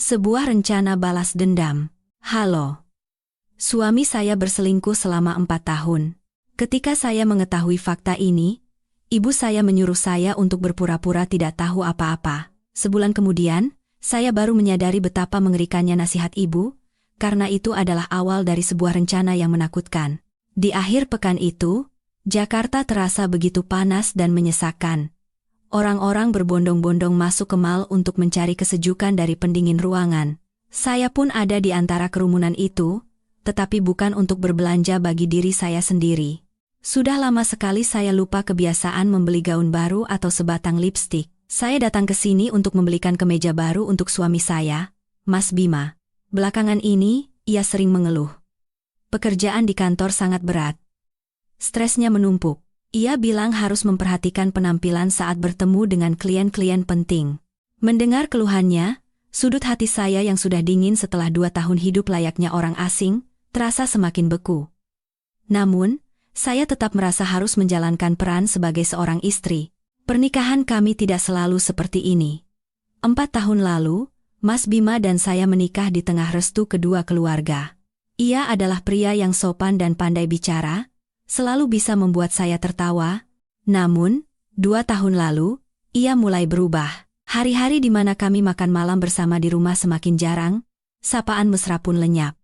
Sebuah rencana balas dendam. Halo. Suami saya berselingkuh selama 4 tahun. Ketika saya mengetahui fakta ini, ibu saya menyuruh saya untuk berpura-pura tidak tahu apa-apa. Sebulan kemudian, saya baru menyadari betapa mengerikannya nasihat ibu, karena itu adalah awal dari sebuah rencana yang menakutkan. Di akhir pekan itu, Jakarta terasa begitu panas dan menyesakkan. Orang-orang berbondong-bondong masuk ke mal untuk mencari kesejukan dari pendingin ruangan. Saya pun ada di antara kerumunan itu, tetapi bukan untuk berbelanja bagi diri saya sendiri. Sudah lama sekali saya lupa kebiasaan membeli gaun baru atau sebatang lipstik. Saya datang ke sini untuk membelikan kemeja baru untuk suami saya, Mas Bima. Belakangan ini, ia sering mengeluh. Pekerjaan di kantor sangat berat. Stresnya menumpuk. Ia bilang harus memperhatikan penampilan saat bertemu dengan klien-klien penting. Mendengar keluhannya, sudut hati saya yang sudah dingin setelah 2 tahun hidup layaknya orang asing, terasa semakin beku. Namun, saya tetap merasa harus menjalankan peran sebagai seorang istri. Pernikahan kami tidak selalu seperti ini. 4 tahun lalu, Mas Bima dan saya menikah di tengah restu kedua keluarga. Ia adalah pria yang sopan dan pandai bicara, selalu bisa membuat saya tertawa. Namun, 2 tahun lalu, ia mulai berubah. Hari-hari di mana kami makan malam bersama di rumah semakin jarang, sapaan mesra pun lenyap.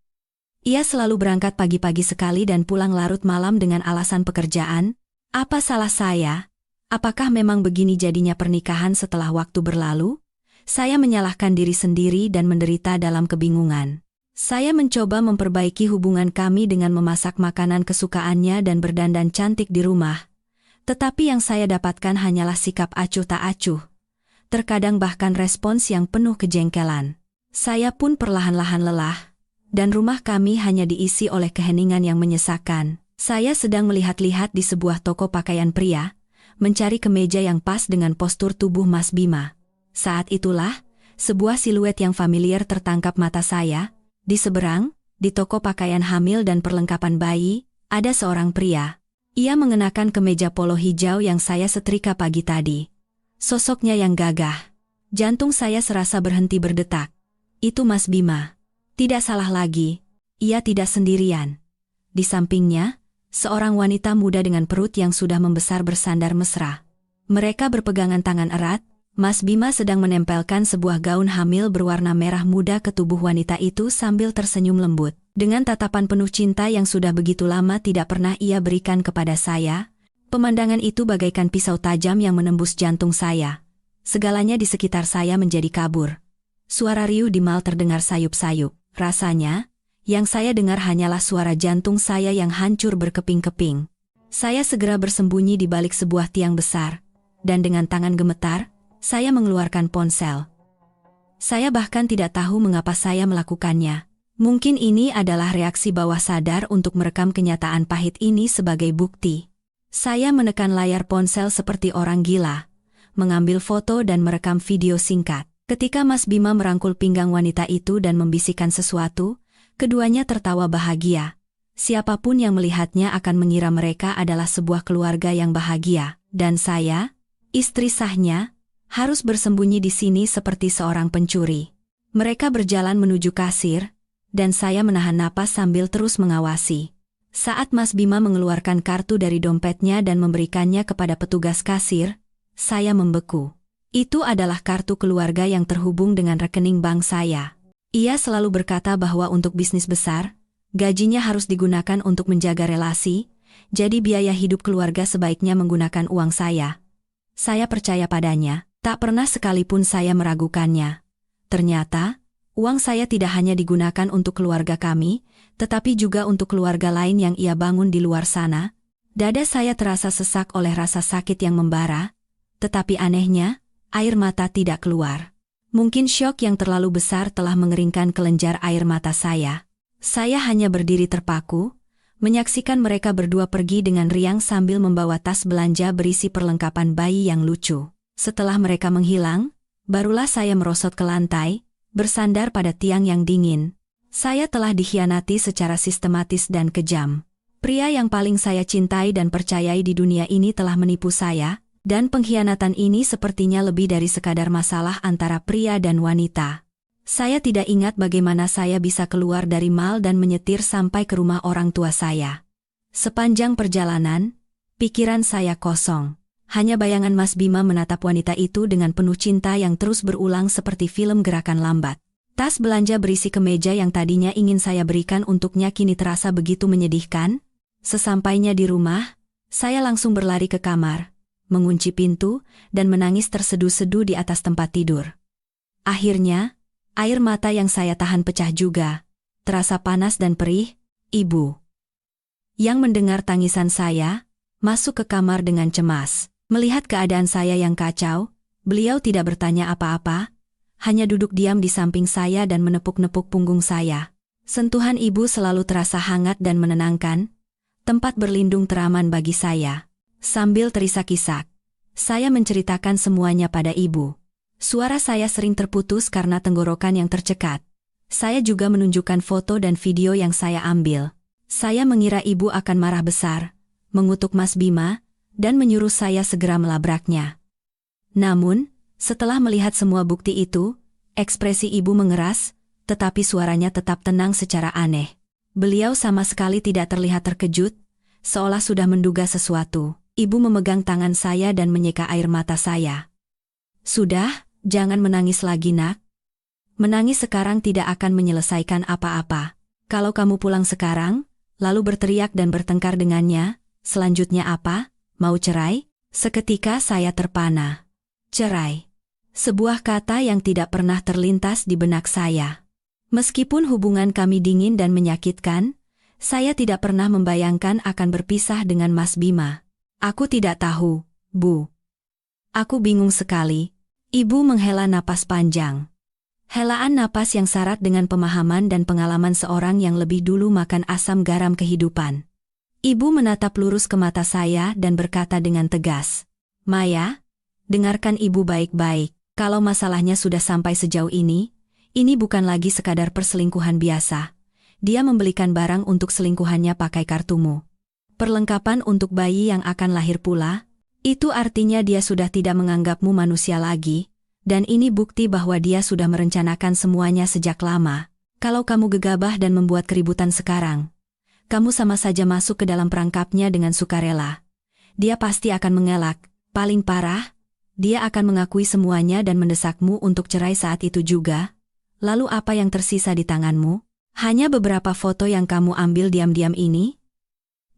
Ia selalu berangkat pagi-pagi sekali dan pulang larut malam dengan alasan pekerjaan. Apa salah saya? Apakah memang begini jadinya pernikahan setelah waktu berlalu? Saya menyalahkan diri sendiri dan menderita dalam kebingungan. Saya mencoba memperbaiki hubungan kami dengan memasak makanan kesukaannya dan berdandan cantik di rumah. Tetapi yang saya dapatkan hanyalah sikap acuh tak acuh. Terkadang bahkan respons yang penuh kejengkelan. Saya pun perlahan-lahan lelah, dan rumah kami hanya diisi oleh keheningan yang menyesakkan. Saya sedang melihat-lihat di sebuah toko pakaian pria, mencari kemeja yang pas dengan postur tubuh Mas Bima. Saat itulah, sebuah siluet yang familiar tertangkap mata saya. Di seberang, di toko pakaian hamil dan perlengkapan bayi, ada seorang pria. Ia mengenakan kemeja polo hijau yang saya setrika pagi tadi. Sosoknya yang gagah. Jantung saya serasa berhenti berdetak. Itu Mas Bima. Tidak salah lagi, ia tidak sendirian. Di sampingnya, seorang wanita muda dengan perut yang sudah membesar bersandar mesra. Mereka berpegangan tangan erat. Mas Bima sedang menempelkan sebuah gaun hamil berwarna merah muda ke tubuh wanita itu sambil tersenyum lembut. Dengan tatapan penuh cinta yang sudah begitu lama tidak pernah ia berikan kepada saya, pemandangan itu bagaikan pisau tajam yang menembus jantung saya. Segalanya di sekitar saya menjadi kabur. Suara riuh di mal terdengar sayup-sayup. Rasanya, yang saya dengar hanyalah suara jantung saya yang hancur berkeping-keping. Saya segera bersembunyi di balik sebuah tiang besar, dan dengan tangan gemetar, saya mengeluarkan ponsel. Saya bahkan tidak tahu mengapa saya melakukannya. Mungkin ini adalah reaksi bawah sadar untuk merekam kenyataan pahit ini sebagai bukti. Saya menekan layar ponsel seperti orang gila, mengambil foto dan merekam video singkat. Ketika Mas Bima merangkul pinggang wanita itu dan membisikkan sesuatu, keduanya tertawa bahagia. Siapapun yang melihatnya akan mengira mereka adalah sebuah keluarga yang bahagia. Dan saya, istri sahnya, harus bersembunyi di sini seperti seorang pencuri. Mereka berjalan menuju kasir, dan saya menahan napas sambil terus mengawasi. Saat Mas Bima mengeluarkan kartu dari dompetnya dan memberikannya kepada petugas kasir, saya membeku. Itu adalah kartu keluarga yang terhubung dengan rekening bank saya. Ia selalu berkata bahwa untuk bisnis besar, gajinya harus digunakan untuk menjaga relasi, jadi biaya hidup keluarga sebaiknya menggunakan uang saya. Saya percaya padanya. Tak pernah sekalipun saya meragukannya. Ternyata, uang saya tidak hanya digunakan untuk keluarga kami, tetapi juga untuk keluarga lain yang ia bangun di luar sana. Dada saya terasa sesak oleh rasa sakit yang membara, tetapi anehnya, air mata tidak keluar. Mungkin syok yang terlalu besar telah mengeringkan kelenjar air mata saya. Saya hanya berdiri terpaku, menyaksikan mereka berdua pergi dengan riang sambil membawa tas belanja berisi perlengkapan bayi yang lucu. Setelah mereka menghilang, barulah saya merosot ke lantai, bersandar pada tiang yang dingin. Saya telah dikhianati secara sistematis dan kejam. Pria yang paling saya cintai dan percayai di dunia ini telah menipu saya, dan pengkhianatan ini sepertinya lebih dari sekadar masalah antara pria dan wanita. Saya tidak ingat bagaimana saya bisa keluar dari mal dan menyetir sampai ke rumah orang tua saya. Sepanjang perjalanan, pikiran saya kosong. Hanya bayangan Mas Bima menatap wanita itu dengan penuh cinta yang terus berulang seperti film gerakan lambat. Tas belanja berisi kemeja yang tadinya ingin saya berikan untuknya kini terasa begitu menyedihkan. Sesampainya di rumah, saya langsung berlari ke kamar, mengunci pintu, dan menangis terseduh-seduh di atas tempat tidur. Akhirnya, air mata yang saya tahan pecah juga. Terasa panas dan perih. Ibu, yang mendengar tangisan saya, masuk ke kamar dengan cemas. Melihat keadaan saya yang kacau, beliau tidak bertanya apa-apa, hanya duduk diam di samping saya dan menepuk-nepuk punggung saya. Sentuhan ibu selalu terasa hangat dan menenangkan, tempat berlindung teraman bagi saya. Sambil terisak-isak, saya menceritakan semuanya pada ibu. Suara saya sering terputus karena tenggorokan yang tercekat. Saya juga menunjukkan foto dan video yang saya ambil. Saya mengira ibu akan marah besar, mengutuk Mas Bima, dan menyuruh saya segera melabraknya. Namun, setelah melihat semua bukti itu, ekspresi ibu mengeras, tetapi suaranya tetap tenang secara aneh. Beliau sama sekali tidak terlihat terkejut, seolah sudah menduga sesuatu. Ibu memegang tangan saya dan menyeka air mata saya. "Sudah, jangan menangis lagi, Nak. Menangis sekarang tidak akan menyelesaikan apa-apa. Kalau kamu pulang sekarang, lalu berteriak dan bertengkar dengannya, selanjutnya apa? Mau cerai?" Seketika saya terpana. Cerai. Sebuah kata yang tidak pernah terlintas di benak saya. Meskipun hubungan kami dingin dan menyakitkan, saya tidak pernah membayangkan akan berpisah dengan Mas Bima. "Aku tidak tahu, Bu. Aku bingung sekali." Ibu menghela napas panjang. Helaan napas yang syarat dengan pemahaman dan pengalaman seorang yang lebih dulu makan asam garam kehidupan. Ibu menatap lurus ke mata saya dan berkata dengan tegas, "Maya, dengarkan ibu baik-baik. Kalau masalahnya sudah sampai sejauh ini bukan lagi sekadar perselingkuhan biasa. Dia membelikan barang untuk selingkuhannya pakai kartumu. Perlengkapan untuk bayi yang akan lahir pula. Itu artinya dia sudah tidak menganggapmu manusia lagi, dan ini bukti bahwa dia sudah merencanakan semuanya sejak lama. Kalau kamu gegabah dan membuat keributan sekarang, kamu sama saja masuk ke dalam perangkapnya dengan sukarela. Dia pasti akan mengelak. Paling parah, dia akan mengakui semuanya dan mendesakmu untuk cerai saat itu juga. Lalu apa yang tersisa di tanganmu? Hanya beberapa foto yang kamu ambil diam-diam ini?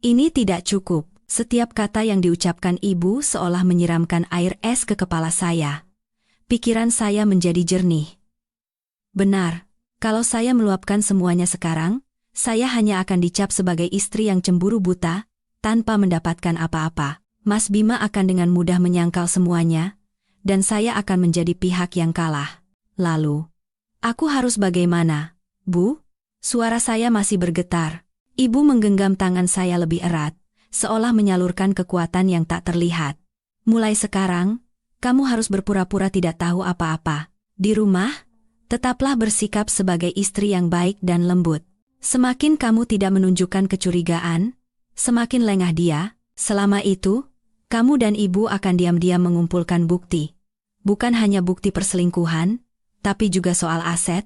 Ini tidak cukup." Setiap kata yang diucapkan ibu seolah menyiramkan air es ke kepala saya. Pikiran saya menjadi jernih. Benar, kalau saya meluapkan semuanya sekarang, saya hanya akan dicap sebagai istri yang cemburu buta, tanpa mendapatkan apa-apa. Mas Bima akan dengan mudah menyangkal semuanya, dan saya akan menjadi pihak yang kalah. Lalu, aku harus bagaimana, Bu? Suara saya masih bergetar. Ibu menggenggam tangan saya lebih erat, seolah menyalurkan kekuatan yang tak terlihat. "Mulai sekarang, kamu harus berpura-pura tidak tahu apa-apa. Di rumah, tetaplah bersikap sebagai istri yang baik dan lembut. Semakin kamu tidak menunjukkan kecurigaan, semakin lengah dia. Selama itu, kamu dan ibu akan diam-diam mengumpulkan bukti. Bukan hanya bukti perselingkuhan, tapi juga soal aset,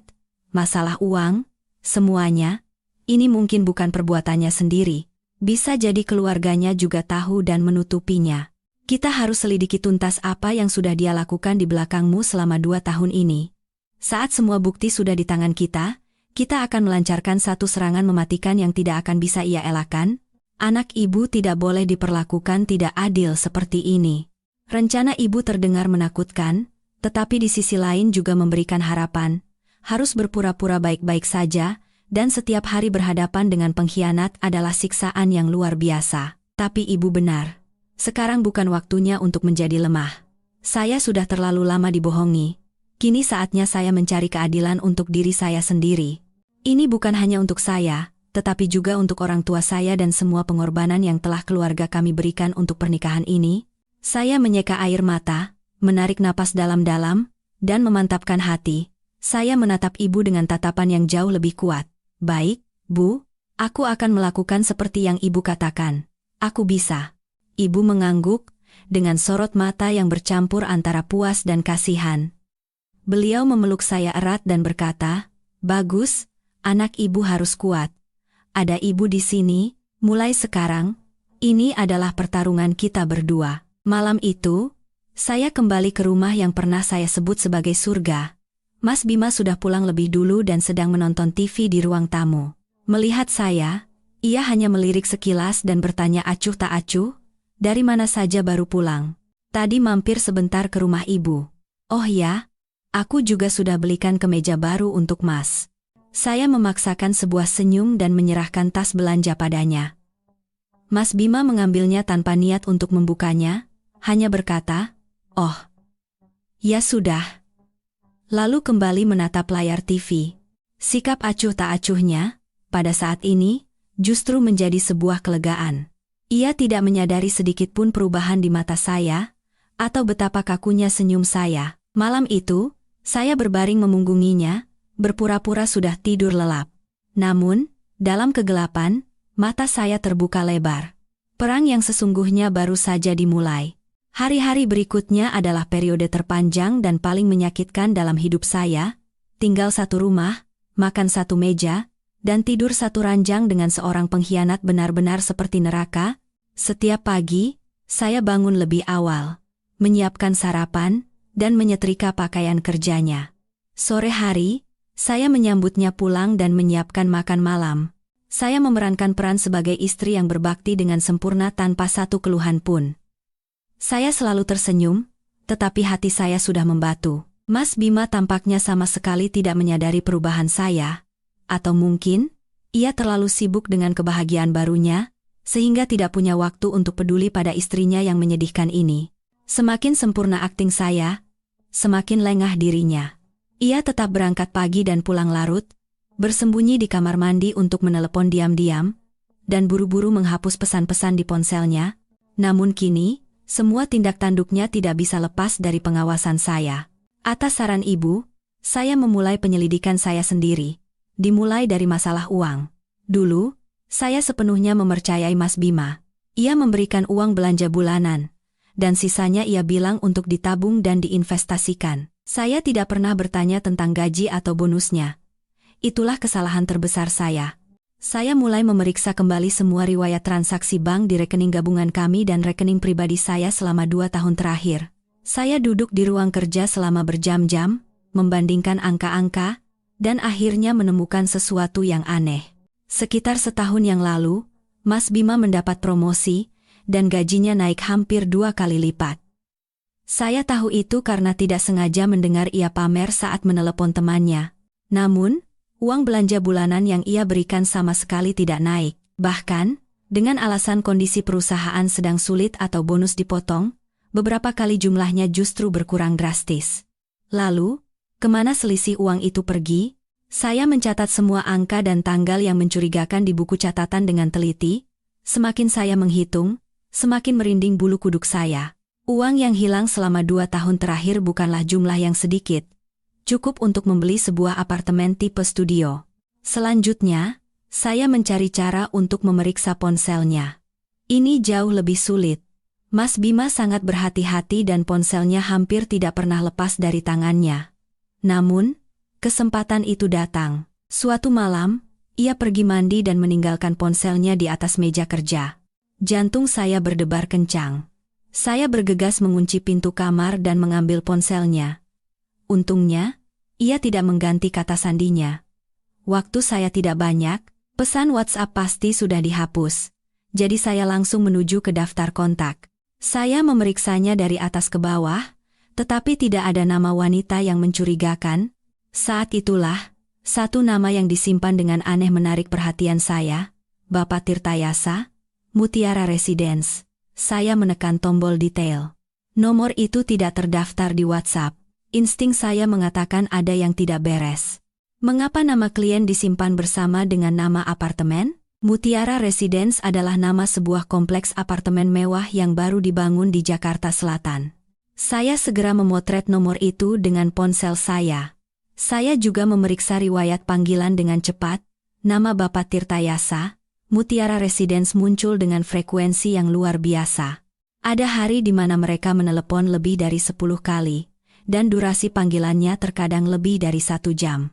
masalah uang, semuanya. Ini mungkin bukan perbuatannya sendiri. Bisa jadi keluarganya juga tahu dan menutupinya. Kita harus selidiki tuntas apa yang sudah dia lakukan di belakangmu selama 2 tahun ini. Saat semua bukti sudah di tangan kita akan melancarkan satu serangan mematikan yang tidak akan bisa ia elakkan. Anak ibu tidak boleh diperlakukan tidak adil seperti ini." Rencana ibu terdengar menakutkan, tetapi di sisi lain juga memberikan harapan. Harus berpura-pura baik-baik saja, dan setiap hari berhadapan dengan pengkhianat adalah siksaan yang luar biasa. Tapi ibu benar. Sekarang bukan waktunya untuk menjadi lemah. Saya sudah terlalu lama dibohongi. Kini saatnya saya mencari keadilan untuk diri saya sendiri. Ini bukan hanya untuk saya, tetapi juga untuk orang tua saya dan semua pengorbanan yang telah keluarga kami berikan untuk pernikahan ini. Saya menyeka air mata, menarik napas dalam-dalam, dan memantapkan hati. Saya menatap ibu dengan tatapan yang jauh lebih kuat. "Baik, Bu, aku akan melakukan seperti yang ibu katakan. Aku bisa." Ibu mengangguk, dengan sorot mata yang bercampur antara puas dan kasihan. Beliau memeluk saya erat dan berkata, "Bagus, anak ibu harus kuat. Ada ibu di sini, mulai sekarang, ini adalah pertarungan kita berdua." Malam itu, saya kembali ke rumah yang pernah saya sebut sebagai surga. Mas Bima sudah pulang lebih dulu dan sedang menonton TV di ruang tamu. Melihat saya, ia hanya melirik sekilas dan bertanya acuh tak acuh, "Dari mana saja baru pulang?" "Tadi mampir sebentar ke rumah ibu." "Oh ya, aku juga sudah belikan kemeja baru untuk Mas." Saya memaksakan sebuah senyum dan menyerahkan tas belanja padanya. Mas Bima mengambilnya tanpa niat untuk membukanya, hanya berkata, "Oh, ya sudah." Lalu kembali menatap layar TV. Sikap acuh tak acuhnya, pada saat ini, justru menjadi sebuah kelegaan. Ia tidak menyadari sedikitpun perubahan di mata saya, atau betapa kakunya senyum saya. Malam itu, saya berbaring memunggunginya, berpura-pura sudah tidur lelap. Namun, dalam kegelapan, mata saya terbuka lebar. Perang yang sesungguhnya baru saja dimulai. Hari-hari berikutnya adalah periode terpanjang dan paling menyakitkan dalam hidup saya. Tinggal satu rumah, makan satu meja, dan tidur satu ranjang dengan seorang pengkhianat benar-benar seperti neraka. Setiap pagi, saya bangun lebih awal, menyiapkan sarapan, dan menyetrika pakaian kerjanya. Sore hari, saya menyambutnya pulang dan menyiapkan makan malam. Saya memerankan peran sebagai istri yang berbakti dengan sempurna tanpa satu keluhan pun. Saya selalu tersenyum, tetapi hati saya sudah membatu. Mas Bima tampaknya sama sekali tidak menyadari perubahan saya, atau mungkin, ia terlalu sibuk dengan kebahagiaan barunya, sehingga tidak punya waktu untuk peduli pada istrinya yang menyedihkan ini. Semakin sempurna akting saya, semakin lengah dirinya. Ia tetap berangkat pagi dan pulang larut, bersembunyi di kamar mandi untuk menelepon diam-diam, dan buru-buru menghapus pesan-pesan di ponselnya. Namun kini, semua tindak tanduknya tidak bisa lepas dari pengawasan saya. Atas saran ibu, saya memulai penyelidikan saya sendiri, dimulai dari masalah uang. Dulu, saya sepenuhnya mempercayai Mas Bima. Ia memberikan uang belanja bulanan, dan sisanya ia bilang untuk ditabung dan diinvestasikan. Saya tidak pernah bertanya tentang gaji atau bonusnya. Itulah kesalahan terbesar saya. Saya mulai memeriksa kembali semua riwayat transaksi bank di rekening gabungan kami dan rekening pribadi saya selama 2 tahun terakhir. Saya duduk di ruang kerja selama berjam-jam, membandingkan angka-angka, dan akhirnya menemukan sesuatu yang aneh. Sekitar setahun yang lalu, Mas Bima mendapat promosi, dan gajinya naik hampir 2 kali lipat. Saya tahu itu karena tidak sengaja mendengar ia pamer saat menelepon temannya. Namun, uang belanja bulanan yang ia berikan sama sekali tidak naik. Bahkan, dengan alasan kondisi perusahaan sedang sulit atau bonus dipotong, beberapa kali jumlahnya justru berkurang drastis. Lalu, kemana selisih uang itu pergi? Saya mencatat semua angka dan tanggal yang mencurigakan di buku catatan dengan teliti. Semakin saya menghitung, semakin merinding bulu kuduk saya. Uang yang hilang selama 2 tahun terakhir bukanlah jumlah yang sedikit. Cukup untuk membeli sebuah apartemen tipe studio. Selanjutnya, saya mencari cara untuk memeriksa ponselnya. Ini jauh lebih sulit. Mas Bima sangat berhati-hati dan ponselnya hampir tidak pernah lepas dari tangannya. Namun, kesempatan itu datang. Suatu malam, ia pergi mandi dan meninggalkan ponselnya di atas meja kerja. Jantung saya berdebar kencang. Saya bergegas mengunci pintu kamar dan mengambil ponselnya. Untungnya, ia tidak mengganti kata sandinya. Waktu saya tidak banyak, pesan WhatsApp pasti sudah dihapus. Jadi saya langsung menuju ke daftar kontak. Saya memeriksanya dari atas ke bawah, tetapi tidak ada nama wanita yang mencurigakan. Saat itulah, satu nama yang disimpan dengan aneh menarik perhatian saya, Bapak Tirtayasa, Mutiara Residence. Saya menekan tombol detail. Nomor itu tidak terdaftar di WhatsApp. Insting saya mengatakan ada yang tidak beres. Mengapa nama klien disimpan bersama dengan nama apartemen? Mutiara Residence adalah nama sebuah kompleks apartemen mewah yang baru dibangun di Jakarta Selatan. Saya segera memotret nomor itu dengan ponsel saya. Saya juga memeriksa riwayat panggilan dengan cepat. Nama Bapak Tirtayasa, Mutiara Residence muncul dengan frekuensi yang luar biasa. Ada hari di mana mereka menelepon lebih dari 10 kali. dan durasi panggilannya terkadang lebih dari 1 jam.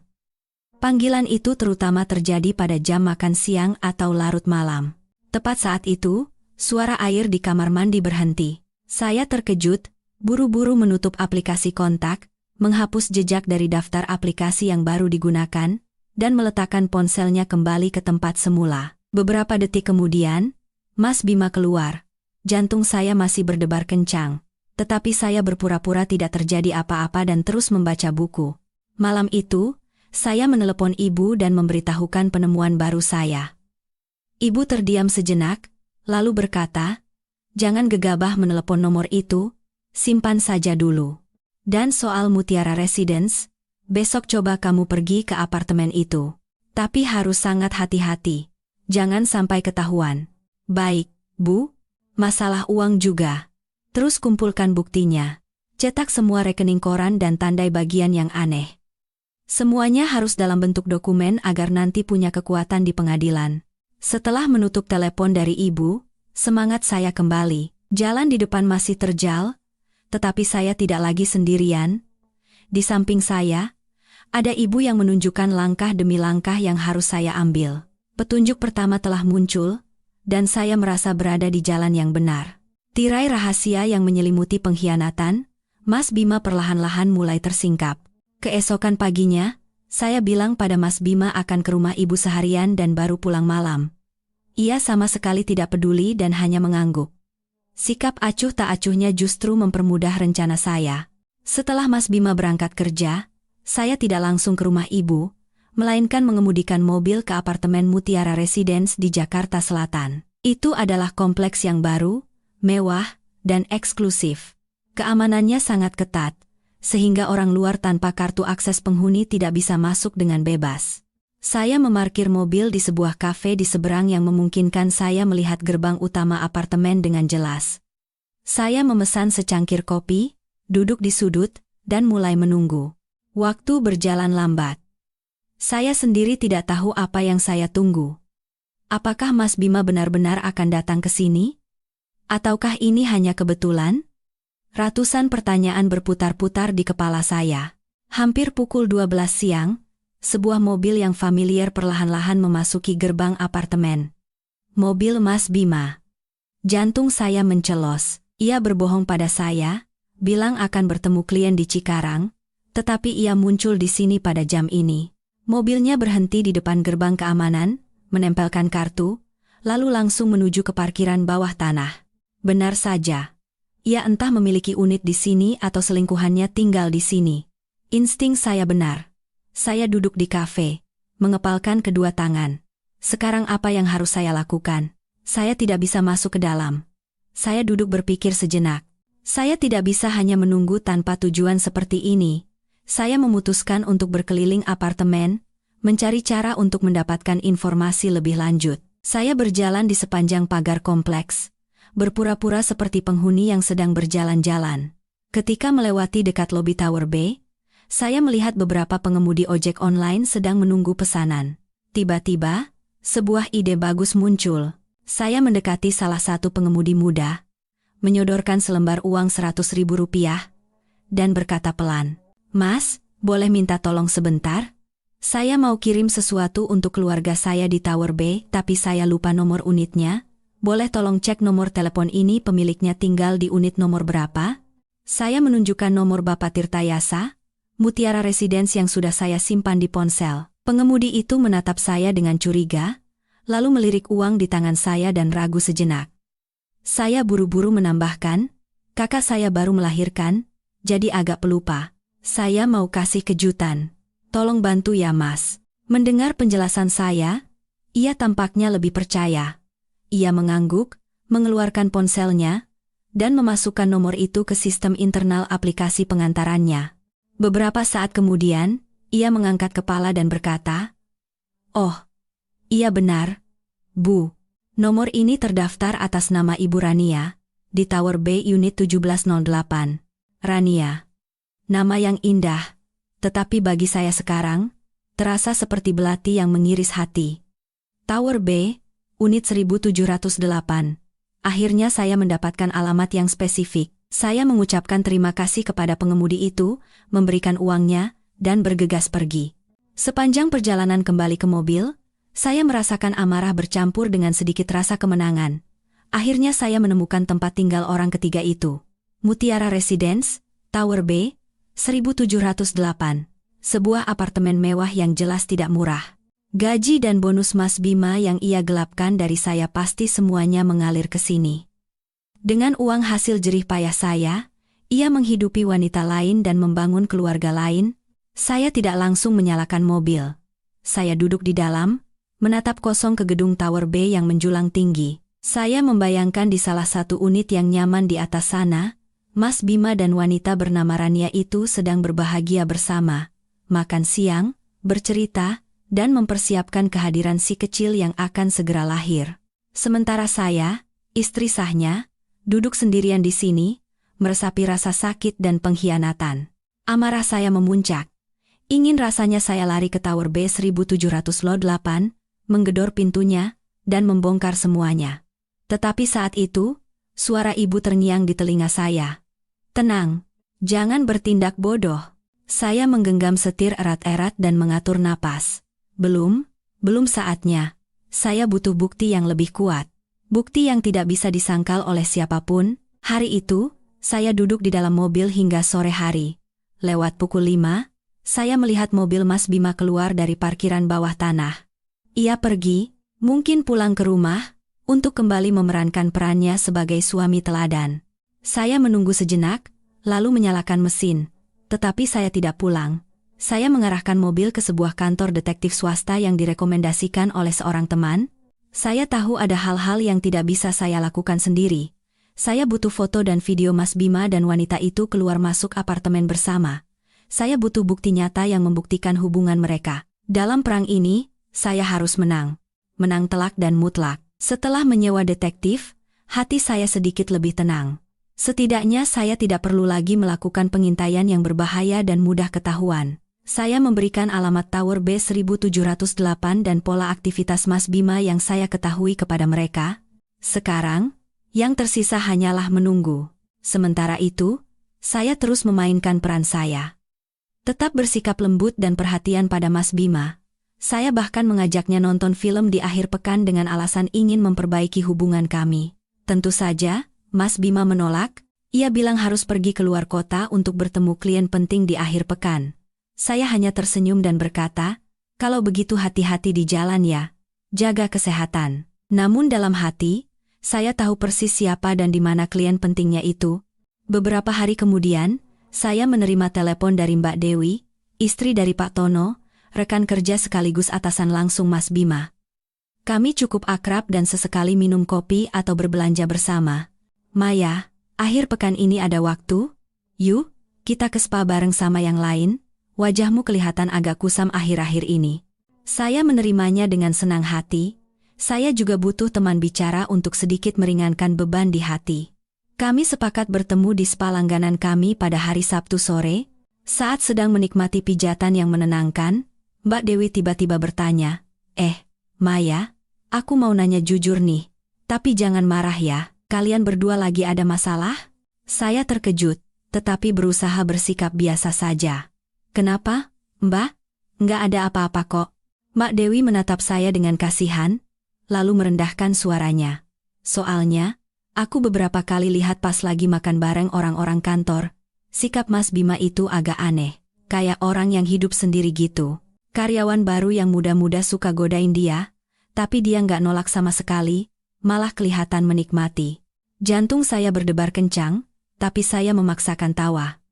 Panggilan itu terutama terjadi pada jam makan siang atau larut malam. Tepat saat itu, suara air di kamar mandi berhenti. Saya terkejut, buru-buru menutup aplikasi kontak, menghapus jejak dari daftar aplikasi yang baru digunakan, dan meletakkan ponselnya kembali ke tempat semula. Beberapa detik kemudian, Mas Bima keluar. Jantung saya masih berdebar kencang, tetapi saya berpura-pura tidak terjadi apa-apa dan terus membaca buku. Malam itu, saya menelepon ibu dan memberitahukan penemuan baru saya. Ibu terdiam sejenak, lalu berkata, "Jangan gegabah menelepon nomor itu, simpan saja dulu. Dan soal Mutiara Residence, besok coba kamu pergi ke apartemen itu. Tapi harus sangat hati-hati. Jangan sampai ketahuan." "Baik, Bu. Masalah uang juga. Terus kumpulkan buktinya. Cetak semua rekening koran dan tandai bagian yang aneh. Semuanya harus dalam bentuk dokumen agar nanti punya kekuatan di pengadilan." Setelah menutup telepon dari ibu, semangat saya kembali. Jalan di depan masih terjal, tetapi saya tidak lagi sendirian. Di samping saya, ada ibu yang menunjukkan langkah demi langkah yang harus saya ambil. Petunjuk pertama telah muncul, dan saya merasa berada di jalan yang benar. Tirai rahasia yang menyelimuti pengkhianatan, Mas Bima perlahan-lahan mulai tersingkap. Keesokan paginya, saya bilang pada Mas Bima akan ke rumah ibu seharian dan baru pulang malam. Ia sama sekali tidak peduli dan hanya mengangguk. Sikap acuh tak acuhnya justru mempermudah rencana saya. Setelah Mas Bima berangkat kerja, saya tidak langsung ke rumah ibu, melainkan mengemudikan mobil ke apartemen Mutiara Residence di Jakarta Selatan. Itu adalah kompleks yang baru, mewah, dan eksklusif. Keamanannya sangat ketat, sehingga orang luar tanpa kartu akses penghuni tidak bisa masuk dengan bebas. Saya memarkir mobil di sebuah kafe di seberang yang memungkinkan saya melihat gerbang utama apartemen dengan jelas. Saya memesan secangkir kopi, duduk di sudut, dan mulai menunggu. Waktu berjalan lambat. Saya sendiri tidak tahu apa yang saya tunggu. Apakah Mas Bima benar-benar akan datang ke sini? Ataukah ini hanya kebetulan? Ratusan pertanyaan berputar-putar di kepala saya. Hampir pukul 12 siang, sebuah mobil yang familiar perlahan-lahan memasuki gerbang apartemen. Mobil Mas Bima. Jantung saya mencelos. Ia berbohong pada saya, bilang akan bertemu klien di Cikarang, tetapi ia muncul di sini pada jam ini. Mobilnya berhenti di depan gerbang keamanan, menempelkan kartu, lalu langsung menuju ke parkiran bawah tanah. Benar saja. Ia entah memiliki unit di sini atau selingkuhannya tinggal di sini. Insting saya benar. Saya duduk di kafe, mengepalkan kedua tangan. Sekarang apa yang harus saya lakukan? Saya tidak bisa masuk ke dalam. Saya duduk berpikir sejenak. Saya tidak bisa hanya menunggu tanpa tujuan seperti ini. Saya memutuskan untuk berkeliling apartemen, mencari cara untuk mendapatkan informasi lebih lanjut. Saya berjalan di sepanjang pagar kompleks, berpura-pura seperti penghuni yang sedang berjalan-jalan. Ketika melewati dekat lobi Tower B, saya melihat beberapa pengemudi ojek online sedang menunggu pesanan. Tiba-tiba, sebuah ide bagus muncul. Saya mendekati salah satu pengemudi muda, menyodorkan selembar uang Rp100.000, dan berkata pelan, "Mas, boleh minta tolong sebentar? Saya mau kirim sesuatu untuk keluarga saya di Tower B, tapi saya lupa nomor unitnya. Boleh tolong cek nomor telepon ini pemiliknya tinggal di unit nomor berapa?" Saya menunjukkan nomor Bapak Tirtayasa, Mutiara Residence yang sudah saya simpan di ponsel. Pengemudi itu menatap saya dengan curiga, lalu melirik uang di tangan saya dan ragu sejenak. Saya buru-buru menambahkan, "Kakak saya baru melahirkan, jadi agak pelupa. Saya mau kasih kejutan. Tolong bantu ya Mas." Mendengar penjelasan saya, ia tampaknya lebih percaya. Ia mengangguk, mengeluarkan ponselnya, dan memasukkan nomor itu ke sistem internal aplikasi pengantarannya. Beberapa saat kemudian, ia mengangkat kepala dan berkata, "Oh, iya benar, Bu. Nomor ini terdaftar atas nama Ibu Rania, di Tower B Unit 1708. Rania. Nama yang indah, tetapi bagi saya sekarang, terasa seperti belati yang mengiris hati. Tower B, Unit 1708. Akhirnya saya mendapatkan alamat yang spesifik. Saya mengucapkan terima kasih kepada pengemudi itu, memberikan uangnya, dan bergegas pergi. Sepanjang perjalanan kembali ke mobil, saya merasakan amarah bercampur dengan sedikit rasa kemenangan. Akhirnya saya menemukan tempat tinggal orang ketiga itu. Mutiara Residence, Tower B, 1708. Sebuah apartemen mewah yang jelas tidak murah. Gaji dan bonus Mas Bima yang ia gelapkan dari saya pasti semuanya mengalir ke sini. Dengan uang hasil jerih payah saya, ia menghidupi wanita lain dan membangun keluarga lain. Saya tidak langsung menyalakan mobil. Saya duduk di dalam, menatap kosong ke gedung Tower B yang menjulang tinggi. Saya membayangkan di salah satu unit yang nyaman di atas sana, Mas Bima dan wanita bernama Rania itu sedang berbahagia bersama, makan siang, bercerita, dan mempersiapkan kehadiran si kecil yang akan segera lahir. Sementara saya, istri sahnya, duduk sendirian di sini, meresapi rasa sakit dan pengkhianatan. Amarah saya memuncak. Ingin rasanya saya lari ke Tower B 1708, menggedor pintunya, dan membongkar semuanya. Tetapi saat itu, suara ibu terngiang di telinga saya. Tenang, jangan bertindak bodoh. Saya menggenggam setir erat-erat dan mengatur napas. Belum saatnya. Saya butuh bukti yang lebih kuat. Bukti yang tidak bisa disangkal oleh siapapun. Hari itu, saya duduk di dalam mobil hingga sore hari. Lewat pukul 5, saya melihat mobil Mas Bima keluar dari parkiran bawah tanah. Ia pergi, mungkin pulang ke rumah, untuk kembali memerankan perannya sebagai suami teladan. Saya menunggu sejenak, lalu menyalakan mesin. Tetapi saya tidak pulang. Saya mengarahkan mobil ke sebuah kantor detektif swasta yang direkomendasikan oleh seorang teman. Saya tahu ada hal-hal yang tidak bisa saya lakukan sendiri. Saya butuh foto dan video Mas Bima dan wanita itu keluar masuk apartemen bersama. Saya butuh bukti nyata yang membuktikan hubungan mereka. Dalam perang ini, saya harus menang. Menang telak dan mutlak. Setelah menyewa detektif, hati saya sedikit lebih tenang. Setidaknya saya tidak perlu lagi melakukan pengintaian yang berbahaya dan mudah ketahuan. Saya memberikan alamat Tower B 1708 dan pola aktivitas Mas Bima yang saya ketahui kepada mereka. Sekarang, yang tersisa hanyalah menunggu. Sementara itu, saya terus memainkan peran saya. Tetap bersikap lembut dan perhatian pada Mas Bima. Saya bahkan mengajaknya nonton film di akhir pekan dengan alasan ingin memperbaiki hubungan kami. Tentu saja, Mas Bima menolak. Ia bilang harus pergi keluar kota untuk bertemu klien penting di akhir pekan. Saya hanya tersenyum dan berkata, kalau begitu hati-hati di jalan ya, jaga kesehatan. Namun dalam hati, saya tahu persis siapa dan di mana klien pentingnya itu. Beberapa hari kemudian, saya menerima telepon dari Mbak Dewi, istri dari Pak Tono, rekan kerja sekaligus atasan langsung Mas Bima. Kami cukup akrab dan sesekali minum kopi atau berbelanja bersama. Maya, akhir pekan ini ada waktu? Yuk, kita ke spa bareng sama yang lain. Wajahmu kelihatan agak kusam akhir-akhir ini. Saya menerimanya dengan senang hati. Saya juga butuh teman bicara untuk sedikit meringankan beban di hati. Kami sepakat bertemu di spa langganan kami pada hari Sabtu sore. Saat sedang menikmati pijatan yang menenangkan, Mbak Dewi tiba-tiba bertanya, Maya, aku mau nanya jujur nih. Tapi jangan marah ya, kalian berdua lagi ada masalah? Saya terkejut, tetapi berusaha bersikap biasa saja. Kenapa, Mbak? Nggak ada apa-apa kok. Mbak Dewi menatap saya dengan kasihan, lalu merendahkan suaranya. Soalnya, aku beberapa kali lihat pas lagi makan bareng orang-orang kantor. Sikap Mas Bima itu agak aneh, kayak orang yang hidup sendiri gitu. Karyawan baru yang muda-muda suka godain dia, tapi dia nggak nolak sama sekali, malah kelihatan menikmati. Jantung saya berdebar kencang, tapi saya memaksakan tawa.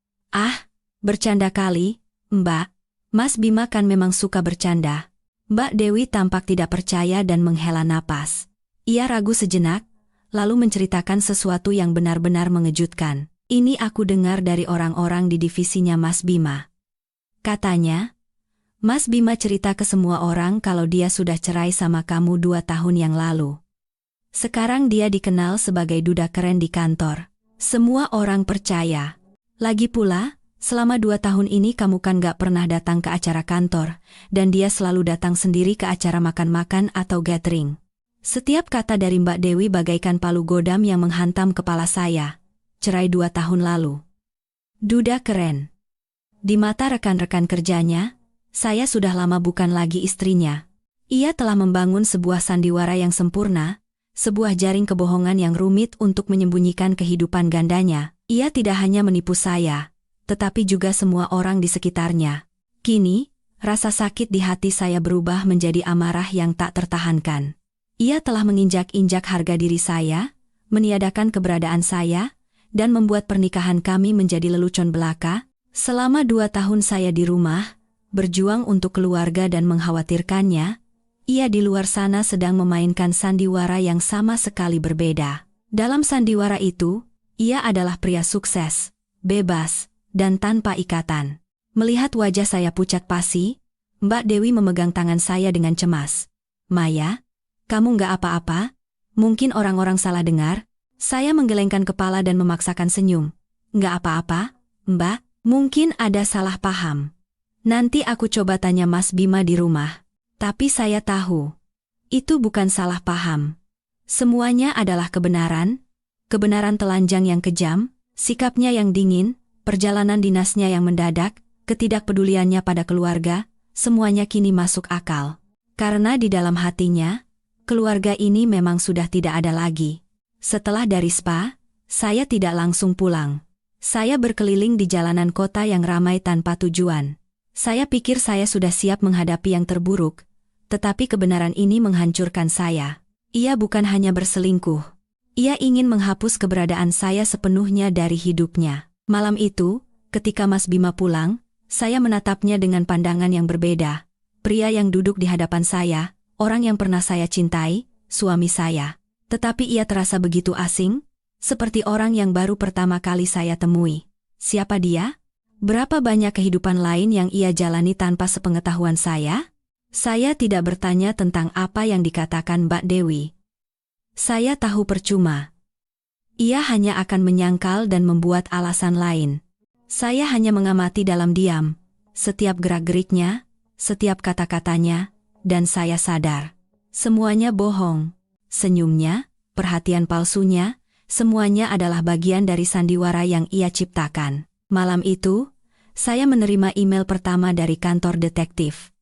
Bercanda kali. Mbak, Mas Bima kan memang suka bercanda. Mbak Dewi tampak tidak percaya dan menghela napas. Ia ragu sejenak, lalu menceritakan sesuatu yang benar-benar mengejutkan. Ini aku dengar dari orang-orang di divisinya Mas Bima. Katanya, Mas Bima cerita ke semua orang kalau dia sudah cerai sama kamu 2 tahun yang lalu. Sekarang dia dikenal sebagai duda keren di kantor. Semua orang percaya. Lagi pula, selama 2 tahun ini kamu kan gak pernah datang ke acara kantor, dan dia selalu datang sendiri ke acara makan-makan atau gathering. Setiap kata dari Mbak Dewi bagaikan palu godam yang menghantam kepala saya. cerai 2 tahun lalu. Duda keren. Di mata rekan-rekan kerjanya, saya sudah lama bukan lagi istrinya. Ia telah membangun sebuah sandiwara yang sempurna, sebuah jaring kebohongan yang rumit untuk menyembunyikan kehidupan gandanya. Ia tidak hanya menipu saya, tetapi juga semua orang di sekitarnya. Kini, rasa sakit di hati saya berubah menjadi amarah yang tak tertahankan. Ia telah menginjak-injak harga diri saya, meniadakan keberadaan saya, dan membuat pernikahan kami menjadi lelucon belaka. Selama 2 tahun saya di rumah, berjuang untuk keluarga dan mengkhawatirkannya, ia di luar sana sedang memainkan sandiwara yang sama sekali berbeda. Dalam sandiwara itu, ia adalah pria sukses, bebas, dan tanpa ikatan. Melihat wajah saya pucat pasi, Mbak Dewi memegang tangan saya dengan cemas. "Maya, kamu nggak apa-apa? Mungkin orang-orang salah dengar?" Saya menggelengkan kepala dan memaksakan senyum. "Nggak apa-apa, Mbak. Mungkin ada salah paham. Nanti aku coba tanya Mas Bima di rumah." Tapi saya tahu, itu bukan salah paham. Semuanya adalah kebenaran, kebenaran telanjang yang kejam, sikapnya yang dingin, perjalanan dinasnya yang mendadak, ketidakpeduliannya pada keluarga, semuanya kini masuk akal. Karena di dalam hatinya, keluarga ini memang sudah tidak ada lagi. Setelah dari spa, saya tidak langsung pulang. Saya berkeliling di jalanan kota yang ramai tanpa tujuan. Saya pikir saya sudah siap menghadapi yang terburuk, tetapi kebenaran ini menghancurkan saya. Ia bukan hanya berselingkuh. Ia ingin menghapus keberadaan saya sepenuhnya dari hidupnya. Malam itu, ketika Mas Bima pulang, saya menatapnya dengan pandangan yang berbeda. Pria yang duduk di hadapan saya, orang yang pernah saya cintai, suami saya. Tetapi ia terasa begitu asing, seperti orang yang baru pertama kali saya temui. Siapa dia? Berapa banyak kehidupan lain yang ia jalani tanpa sepengetahuan saya? Saya tidak bertanya tentang apa yang dikatakan Mbak Dewi. Saya tahu percuma. Ia hanya akan menyangkal dan membuat alasan lain. Saya hanya mengamati dalam diam, setiap gerak-geriknya, setiap kata-katanya, dan saya sadar. Semuanya bohong. Senyumnya, perhatian palsunya, semuanya adalah bagian dari sandiwara yang ia ciptakan. Malam itu, saya menerima email pertama dari kantor detektif.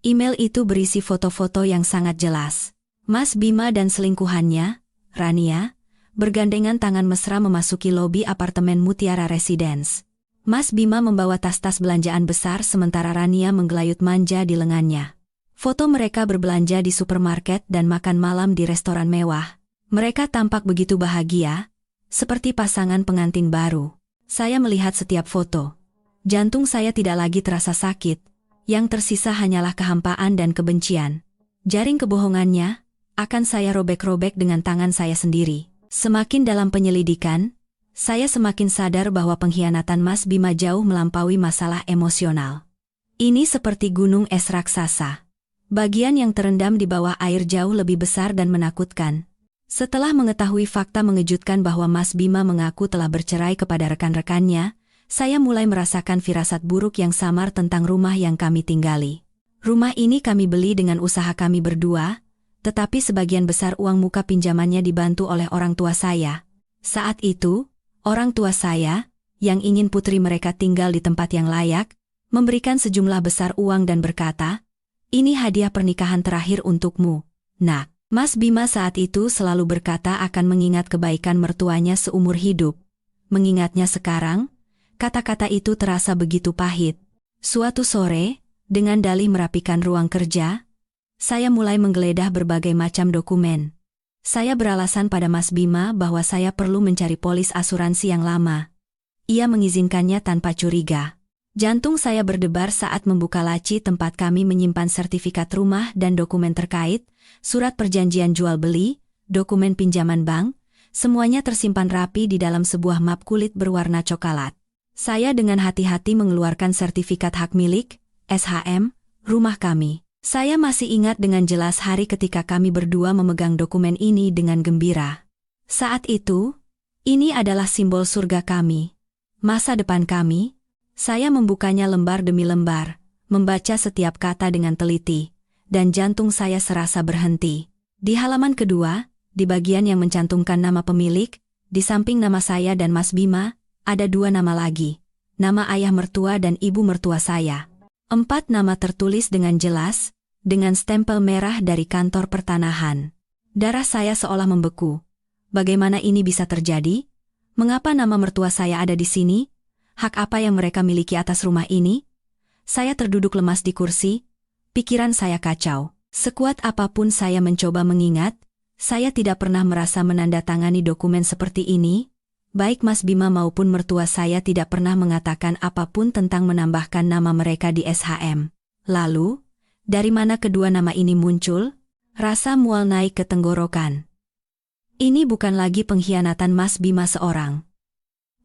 Email itu berisi foto-foto yang sangat jelas. Mas Bima dan selingkuhannya, Rania, bergandengan tangan mesra memasuki lobi apartemen Mutiara Residence. Mas Bima membawa tas-tas belanjaan besar sementara Rania menggelayut manja di lengannya. Foto mereka berbelanja di supermarket dan makan malam di restoran mewah. Mereka tampak begitu bahagia, seperti pasangan pengantin baru. Saya melihat setiap foto. Jantung saya tidak lagi terasa sakit, yang tersisa hanyalah kehampaan dan kebencian. Jaring kebohongannya akan saya robek-robek dengan tangan saya sendiri. Semakin dalam penyelidikan, saya semakin sadar bahwa pengkhianatan Mas Bima jauh melampaui masalah emosional. Ini seperti gunung es raksasa. Bagian yang terendam di bawah air jauh lebih besar dan menakutkan. Setelah mengetahui fakta mengejutkan bahwa Mas Bima mengaku telah bercerai kepada rekan-rekannya, saya mulai merasakan firasat buruk yang samar tentang rumah yang kami tinggali. Rumah ini kami beli dengan usaha kami berdua, tetapi sebagian besar uang muka pinjamannya dibantu oleh orang tua saya. Saat itu, orang tua saya, yang ingin putri mereka tinggal di tempat yang layak, memberikan sejumlah besar uang dan berkata, "Ini hadiah pernikahan terakhir untukmu, Nak." Mas Bima saat itu selalu berkata akan mengingat kebaikan mertuanya seumur hidup. Mengingatnya sekarang, kata-kata itu terasa begitu pahit. Suatu sore, dengan dalih merapikan ruang kerja, saya mulai menggeledah berbagai macam dokumen. Saya beralasan pada Mas Bima bahwa saya perlu mencari polis asuransi yang lama. Ia mengizinkannya tanpa curiga. Jantung saya berdebar saat membuka laci tempat kami menyimpan sertifikat rumah dan dokumen terkait, surat perjanjian jual-beli, dokumen pinjaman bank, semuanya tersimpan rapi di dalam sebuah map kulit berwarna coklat. Saya dengan hati-hati mengeluarkan sertifikat hak milik, SHM, rumah kami. Saya masih ingat dengan jelas hari ketika kami berdua memegang dokumen ini dengan gembira. Saat itu, ini adalah simbol surga kami. Masa depan kami. Saya membukanya lembar demi lembar, membaca setiap kata dengan teliti, dan jantung saya serasa berhenti. Di halaman kedua, di bagian yang mencantumkan nama pemilik, Di samping nama saya dan Mas Bima, ada 2 nama lagi. Nama ayah mertua dan ibu mertua saya. 4 nama tertulis dengan jelas, dengan stempel merah dari kantor pertanahan. Darah saya seolah membeku. Bagaimana ini bisa terjadi? Mengapa nama mertua saya ada di sini? Hak apa yang mereka miliki atas rumah ini? Saya terduduk lemas di kursi. Pikiran saya kacau. Sekuat apapun saya mencoba mengingat, saya tidak pernah merasa menandatangani dokumen seperti ini. Baik Mas Bima maupun mertua saya tidak pernah mengatakan apapun tentang menambahkan nama mereka di SHM. Lalu, dari mana kedua nama ini muncul? Rasa mual naik ke tenggorokan. Ini bukan lagi pengkhianatan Mas Bima seorang.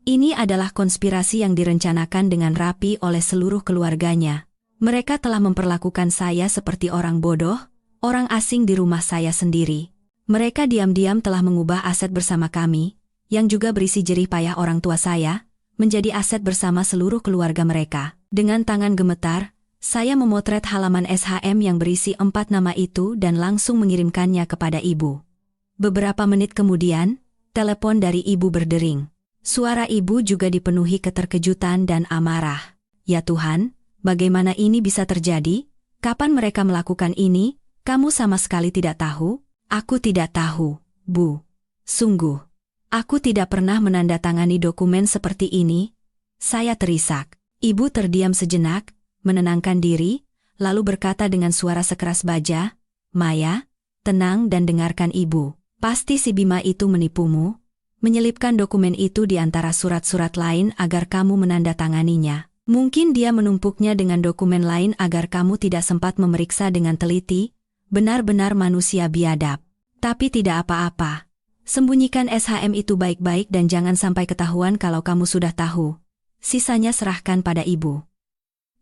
Ini adalah konspirasi yang direncanakan dengan rapi oleh seluruh keluarganya. Mereka telah memperlakukan saya seperti orang bodoh, orang asing di rumah saya sendiri. Mereka diam-diam telah mengubah aset bersama kami, yang juga berisi jerih payah orang tua saya, menjadi aset bersama seluruh keluarga mereka. Dengan tangan gemetar, saya memotret halaman SHM yang berisi 4 nama itu dan langsung mengirimkannya kepada ibu. Beberapa menit kemudian, telepon dari ibu berdering. Suara ibu juga dipenuhi keterkejutan dan amarah. Ya Tuhan, bagaimana ini bisa terjadi? Kapan mereka melakukan ini? Kamu sama sekali tidak tahu? Aku tidak tahu, Bu. Sungguh. Aku tidak pernah menandatangani dokumen seperti ini. Saya terisak. Ibu terdiam sejenak, menenangkan diri, lalu berkata dengan suara sekeras baja, "Maya, tenang dan dengarkan ibu. Pasti si Bima itu menipumu, menyelipkan dokumen itu di antara surat-surat lain agar kamu menandatanganinya. Mungkin dia menumpuknya dengan dokumen lain agar kamu tidak sempat memeriksa dengan teliti, benar-benar manusia biadab. Tapi tidak apa-apa. Sembunyikan SHM itu baik-baik dan jangan sampai ketahuan kalau kamu sudah tahu. Sisanya serahkan pada ibu.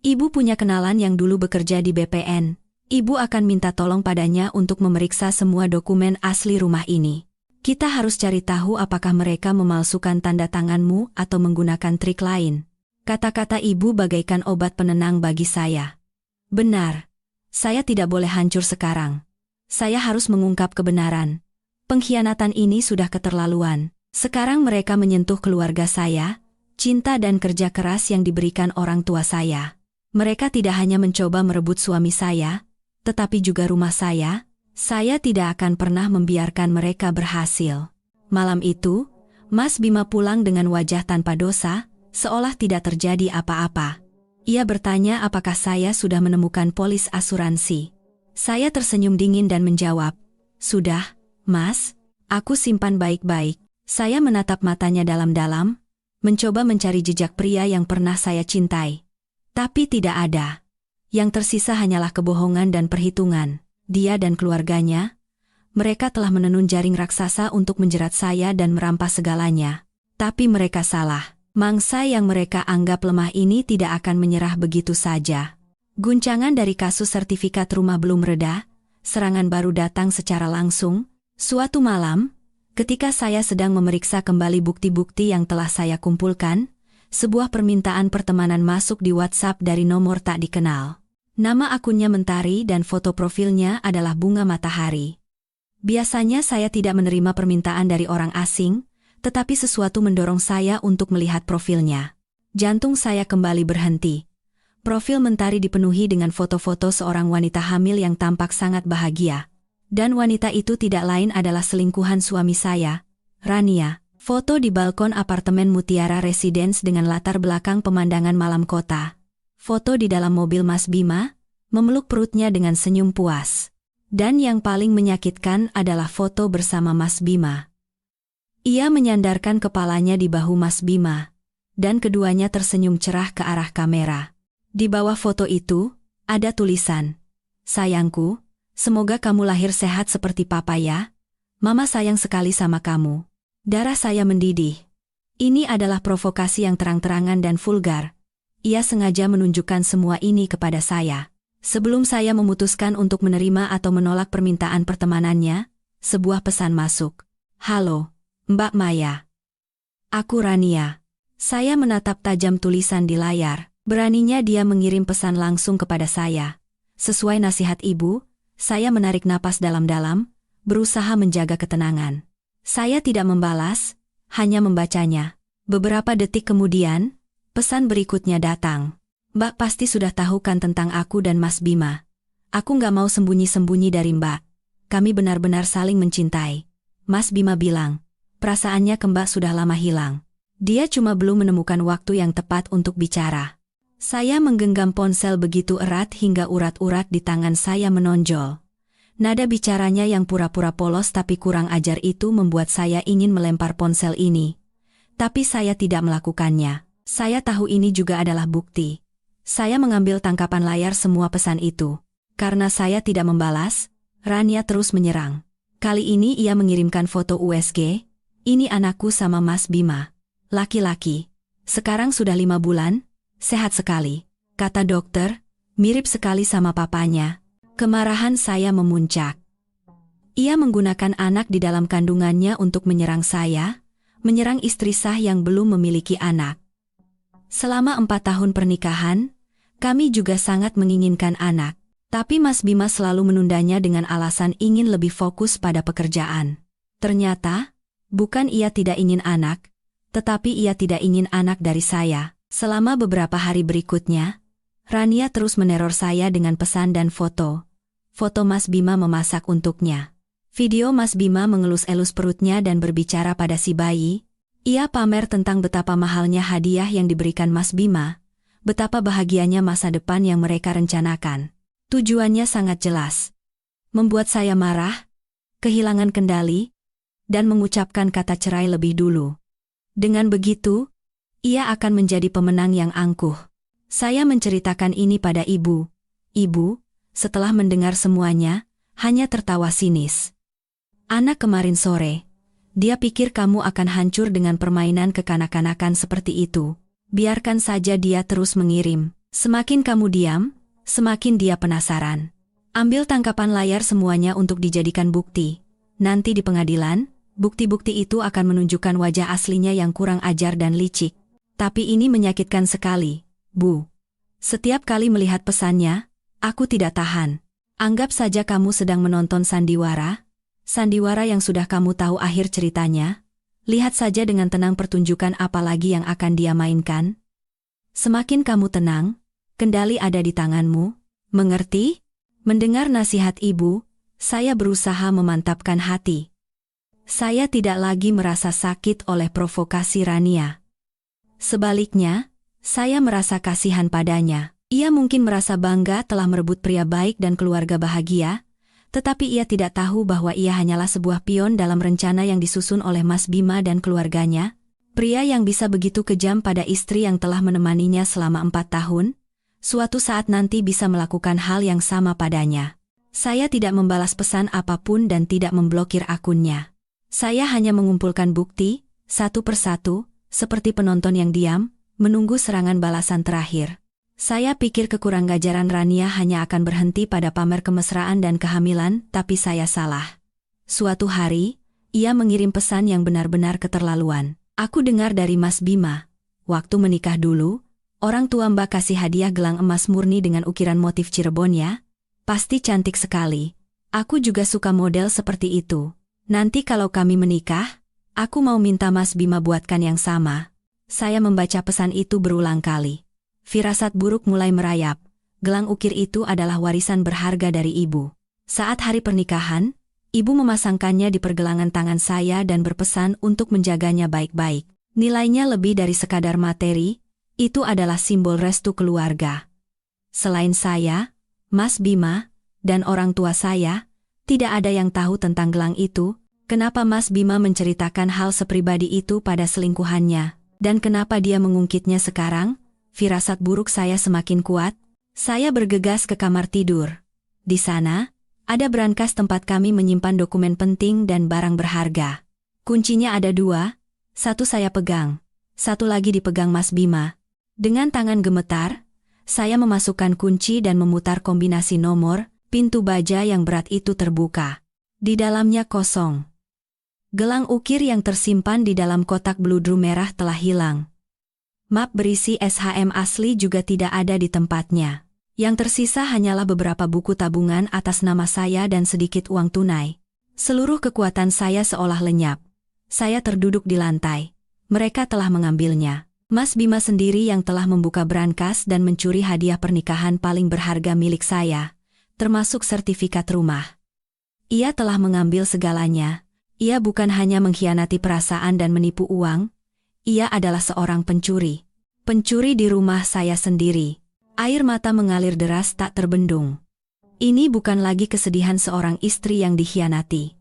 Ibu punya kenalan yang dulu bekerja di BPN. Ibu akan minta tolong padanya untuk memeriksa semua dokumen asli rumah ini. Kita harus cari tahu apakah mereka memalsukan tanda tanganmu atau menggunakan trik lain." Kata-kata ibu bagaikan obat penenang bagi saya. Benar. Saya tidak boleh hancur sekarang. Saya harus mengungkap kebenaran. Pengkhianatan ini sudah keterlaluan. Sekarang mereka menyentuh keluarga saya, cinta dan kerja keras yang diberikan orang tua saya. Mereka tidak hanya mencoba merebut suami saya, tetapi juga rumah saya. Saya tidak akan pernah membiarkan mereka berhasil. Malam itu, Mas Bima pulang dengan wajah tanpa dosa, seolah tidak terjadi apa-apa. Ia bertanya apakah saya sudah menemukan polis asuransi. Saya tersenyum dingin dan menjawab, "Sudah, Mas, aku simpan baik-baik." Saya menatap matanya dalam-dalam, mencoba mencari jejak pria yang pernah saya cintai. Tapi tidak ada. Yang tersisa hanyalah kebohongan dan perhitungan. Dia dan keluarganya, mereka telah menenun jaring raksasa untuk menjerat saya dan merampas segalanya. Tapi mereka salah. Mangsa yang mereka anggap lemah ini tidak akan menyerah begitu saja. Guncangan dari kasus sertifikat rumah belum reda, serangan baru datang secara langsung. Suatu malam, ketika saya sedang memeriksa kembali bukti-bukti yang telah saya kumpulkan, sebuah permintaan pertemanan masuk di WhatsApp dari nomor tak dikenal. Nama akunnya Mentari dan foto profilnya adalah bunga matahari. Biasanya saya tidak menerima permintaan dari orang asing, tetapi sesuatu mendorong saya untuk melihat profilnya. Jantung saya kembali berhenti. Profil Mentari dipenuhi dengan foto-foto seorang wanita hamil yang tampak sangat bahagia. Dan wanita itu tidak lain adalah selingkuhan suami saya, Rania. Foto di balkon apartemen Mutiara Residence dengan latar belakang pemandangan malam kota. Foto di dalam mobil Mas Bima, memeluk perutnya dengan senyum puas. Dan yang paling menyakitkan adalah foto bersama Mas Bima. Ia menyandarkan kepalanya di bahu Mas Bima, dan keduanya tersenyum cerah ke arah kamera. Di bawah foto itu, ada tulisan, "Sayangku, semoga kamu lahir sehat seperti papa ya. Mama sayang sekali sama kamu." Darah saya mendidih. Ini adalah provokasi yang terang-terangan dan vulgar. Ia sengaja menunjukkan semua ini kepada saya. Sebelum saya memutuskan untuk menerima atau menolak permintaan pertemanannya, sebuah pesan masuk. "Halo, Mbak Maya. Aku Rania." Saya menatap tajam tulisan di layar. Beraninya dia mengirim pesan langsung kepada saya. Sesuai nasihat ibu, saya menarik napas dalam-dalam, berusaha menjaga ketenangan. Saya tidak membalas, hanya membacanya. Beberapa detik kemudian, pesan berikutnya datang. Mbak pasti sudah tahu kan tentang aku dan Mas Bima. Aku nggak mau sembunyi-sembunyi dari Mbak. Kami benar-benar saling mencintai. Mas Bima bilang, perasaannya ke Mbak sudah lama hilang. Dia cuma belum menemukan waktu yang tepat untuk bicara. Saya menggenggam ponsel begitu erat hingga urat-urat di tangan saya menonjol. Nada bicaranya yang pura-pura polos tapi kurang ajar itu membuat saya ingin melempar ponsel ini. Tapi saya tidak melakukannya. Saya tahu ini juga adalah bukti. Saya mengambil tangkapan layar semua pesan itu. Karena saya tidak membalas, Rania terus menyerang. Kali ini ia mengirimkan foto USG. Ini anakku sama Mas Bima. Laki-laki. Sekarang sudah 5 bulan, sehat sekali. Kata dokter, mirip sekali sama papanya. Kemarahan saya memuncak. Ia menggunakan anak di dalam kandungannya untuk menyerang saya, menyerang istri sah yang belum memiliki anak. Selama 4 tahun pernikahan, kami juga sangat menginginkan anak. Tapi Mas Bima selalu menundanya dengan alasan ingin lebih fokus pada pekerjaan. Ternyata, bukan ia tidak ingin anak, tetapi ia tidak ingin anak dari saya. Selama beberapa hari berikutnya, Rania terus meneror saya dengan pesan dan foto. Foto Mas Bima memasak untuknya. Video Mas Bima mengelus-elus perutnya dan berbicara pada si bayi. Ia pamer tentang betapa mahalnya hadiah yang diberikan Mas Bima, betapa bahagianya masa depan yang mereka rencanakan. Tujuannya sangat jelas. Membuat saya marah, kehilangan kendali, dan mengucapkan kata cerai lebih dulu. Dengan begitu, ia akan menjadi pemenang yang angkuh. Saya menceritakan ini pada ibu. Ibu, setelah mendengar semuanya, hanya tertawa sinis. Anak kemarin sore, dia pikir kamu akan hancur dengan permainan kekanak-kanakan seperti itu. Biarkan saja dia terus mengirim. Semakin kamu diam, semakin dia penasaran. Ambil tangkapan layar semuanya untuk dijadikan bukti. Nanti di pengadilan, bukti-bukti itu akan menunjukkan wajah aslinya yang kurang ajar dan licik. Tapi ini menyakitkan sekali, Bu. Setiap kali melihat pesannya, aku tidak tahan. Anggap saja kamu sedang menonton sandiwara. Sandiwara yang sudah kamu tahu akhir ceritanya. Lihat saja dengan tenang pertunjukan apa lagi yang akan dia mainkan. Semakin kamu tenang, kendali ada di tanganmu. Mengerti? Mendengar nasihat ibu, saya berusaha memantapkan hati. Saya tidak lagi merasa sakit oleh provokasi Rania. Sebaliknya, saya merasa kasihan padanya. Ia mungkin merasa bangga telah merebut pria baik dan keluarga bahagia, tetapi ia tidak tahu bahwa ia hanyalah sebuah pion dalam rencana yang disusun oleh Mas Bima dan keluarganya. Pria yang bisa begitu kejam pada istri yang telah menemaninya selama 4 tahun, suatu saat nanti bisa melakukan hal yang sama padanya. Saya tidak membalas pesan apapun dan tidak memblokir akunnya. Saya hanya mengumpulkan bukti, satu persatu, seperti penonton yang diam, menunggu serangan balasan terakhir. Saya pikir kekuranggajaran Rania hanya akan berhenti pada pamer kemesraan dan kehamilan, tapi saya salah. Suatu hari, ia mengirim pesan yang benar-benar keterlaluan. Aku dengar dari Mas Bima, waktu menikah dulu, orang tua Mbak kasih hadiah gelang emas murni dengan ukiran motif Cirebon ya? Pasti cantik sekali. Aku juga suka model seperti itu. Nanti kalau kami menikah, aku mau minta Mas Bima buatkan yang sama. Saya membaca pesan itu berulang kali. Firasat buruk mulai merayap. Gelang ukir itu adalah warisan berharga dari ibu. Saat hari pernikahan, ibu memasangkannya di pergelangan tangan saya dan berpesan untuk menjaganya baik-baik. Nilainya lebih dari sekadar materi, itu adalah simbol restu keluarga. Selain saya, Mas Bima, dan orang tua saya, tidak ada yang tahu tentang gelang itu. Kenapa Mas Bima menceritakan hal sepribadi itu pada selingkuhannya, dan kenapa dia mengungkitnya sekarang? Firasat buruk saya semakin kuat. Saya bergegas ke kamar tidur. Di sana, ada brankas tempat kami menyimpan dokumen penting dan barang berharga. Kuncinya ada 2, satu saya pegang, satu lagi dipegang Mas Bima. Dengan tangan gemetar, saya memasukkan kunci dan memutar kombinasi nomor, pintu baja yang berat itu terbuka. Di dalamnya kosong. Gelang ukir yang tersimpan di dalam kotak bludru merah telah hilang. Map berisi SHM asli juga tidak ada di tempatnya. Yang tersisa hanyalah beberapa buku tabungan atas nama saya dan sedikit uang tunai. Seluruh kekuatan saya seolah lenyap. Saya terduduk di lantai. Mereka telah mengambilnya. Mas Bima sendiri yang telah membuka brankas dan mencuri hadiah pernikahan paling berharga milik saya, termasuk sertifikat rumah. Ia telah mengambil segalanya. Ia bukan hanya mengkhianati perasaan dan menipu uang, ia adalah seorang pencuri. Pencuri di rumah saya sendiri. Air mata mengalir deras tak terbendung. Ini bukan lagi kesedihan seorang istri yang dikhianati.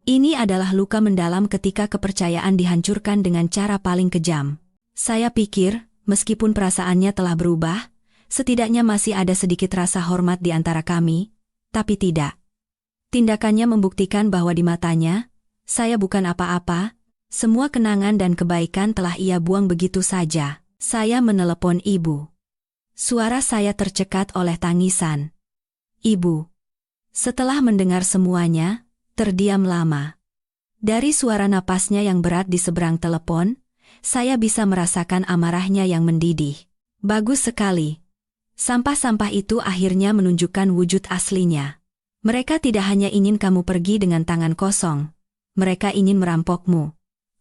Ini adalah luka mendalam ketika kepercayaan dihancurkan dengan cara paling kejam. Saya pikir, meskipun perasaannya telah berubah, setidaknya masih ada sedikit rasa hormat di antara kami, tapi tidak. Tindakannya membuktikan bahwa di matanya, saya bukan apa-apa, semua kenangan dan kebaikan telah ia buang begitu saja. Saya menelepon ibu. Suara saya tercekat oleh tangisan. Ibu. Setelah mendengar semuanya, terdiam lama. Dari suara napasnya yang berat di seberang telepon, saya bisa merasakan amarahnya yang mendidih. Bagus sekali. Sampah-sampah itu akhirnya menunjukkan wujud aslinya. Mereka tidak hanya ingin kamu pergi dengan tangan kosong. Mereka ingin merampokmu.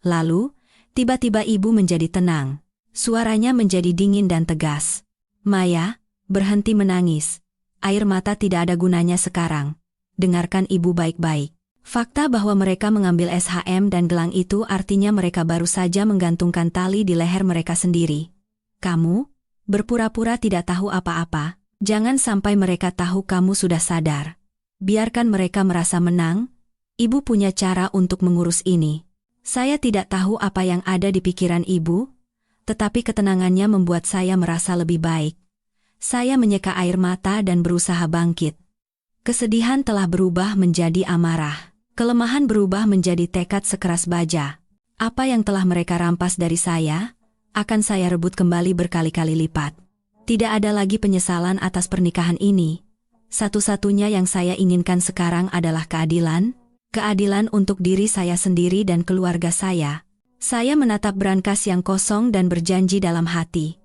Lalu, tiba-tiba ibu menjadi tenang. Suaranya menjadi dingin dan tegas. Maya, berhenti menangis. Air mata tidak ada gunanya sekarang. Dengarkan ibu baik-baik. Fakta bahwa mereka mengambil SHM dan gelang itu artinya mereka baru saja menggantungkan tali di leher mereka sendiri. Kamu, berpura-pura tidak tahu apa-apa, jangan sampai mereka tahu kamu sudah sadar. Biarkan mereka merasa menang, ibu punya cara untuk mengurus ini. Saya tidak tahu apa yang ada di pikiran ibu, tetapi ketenangannya membuat saya merasa lebih baik. Saya menyeka air mata dan berusaha bangkit. Kesedihan telah berubah menjadi amarah. Kelemahan berubah menjadi tekad sekeras baja. Apa yang telah mereka rampas dari saya, akan saya rebut kembali berkali-kali lipat. Tidak ada lagi penyesalan atas pernikahan ini. Satu-satunya yang saya inginkan sekarang adalah keadilan. Keadilan untuk diri saya sendiri dan keluarga saya. Saya menatap brankas yang kosong dan berjanji dalam hati.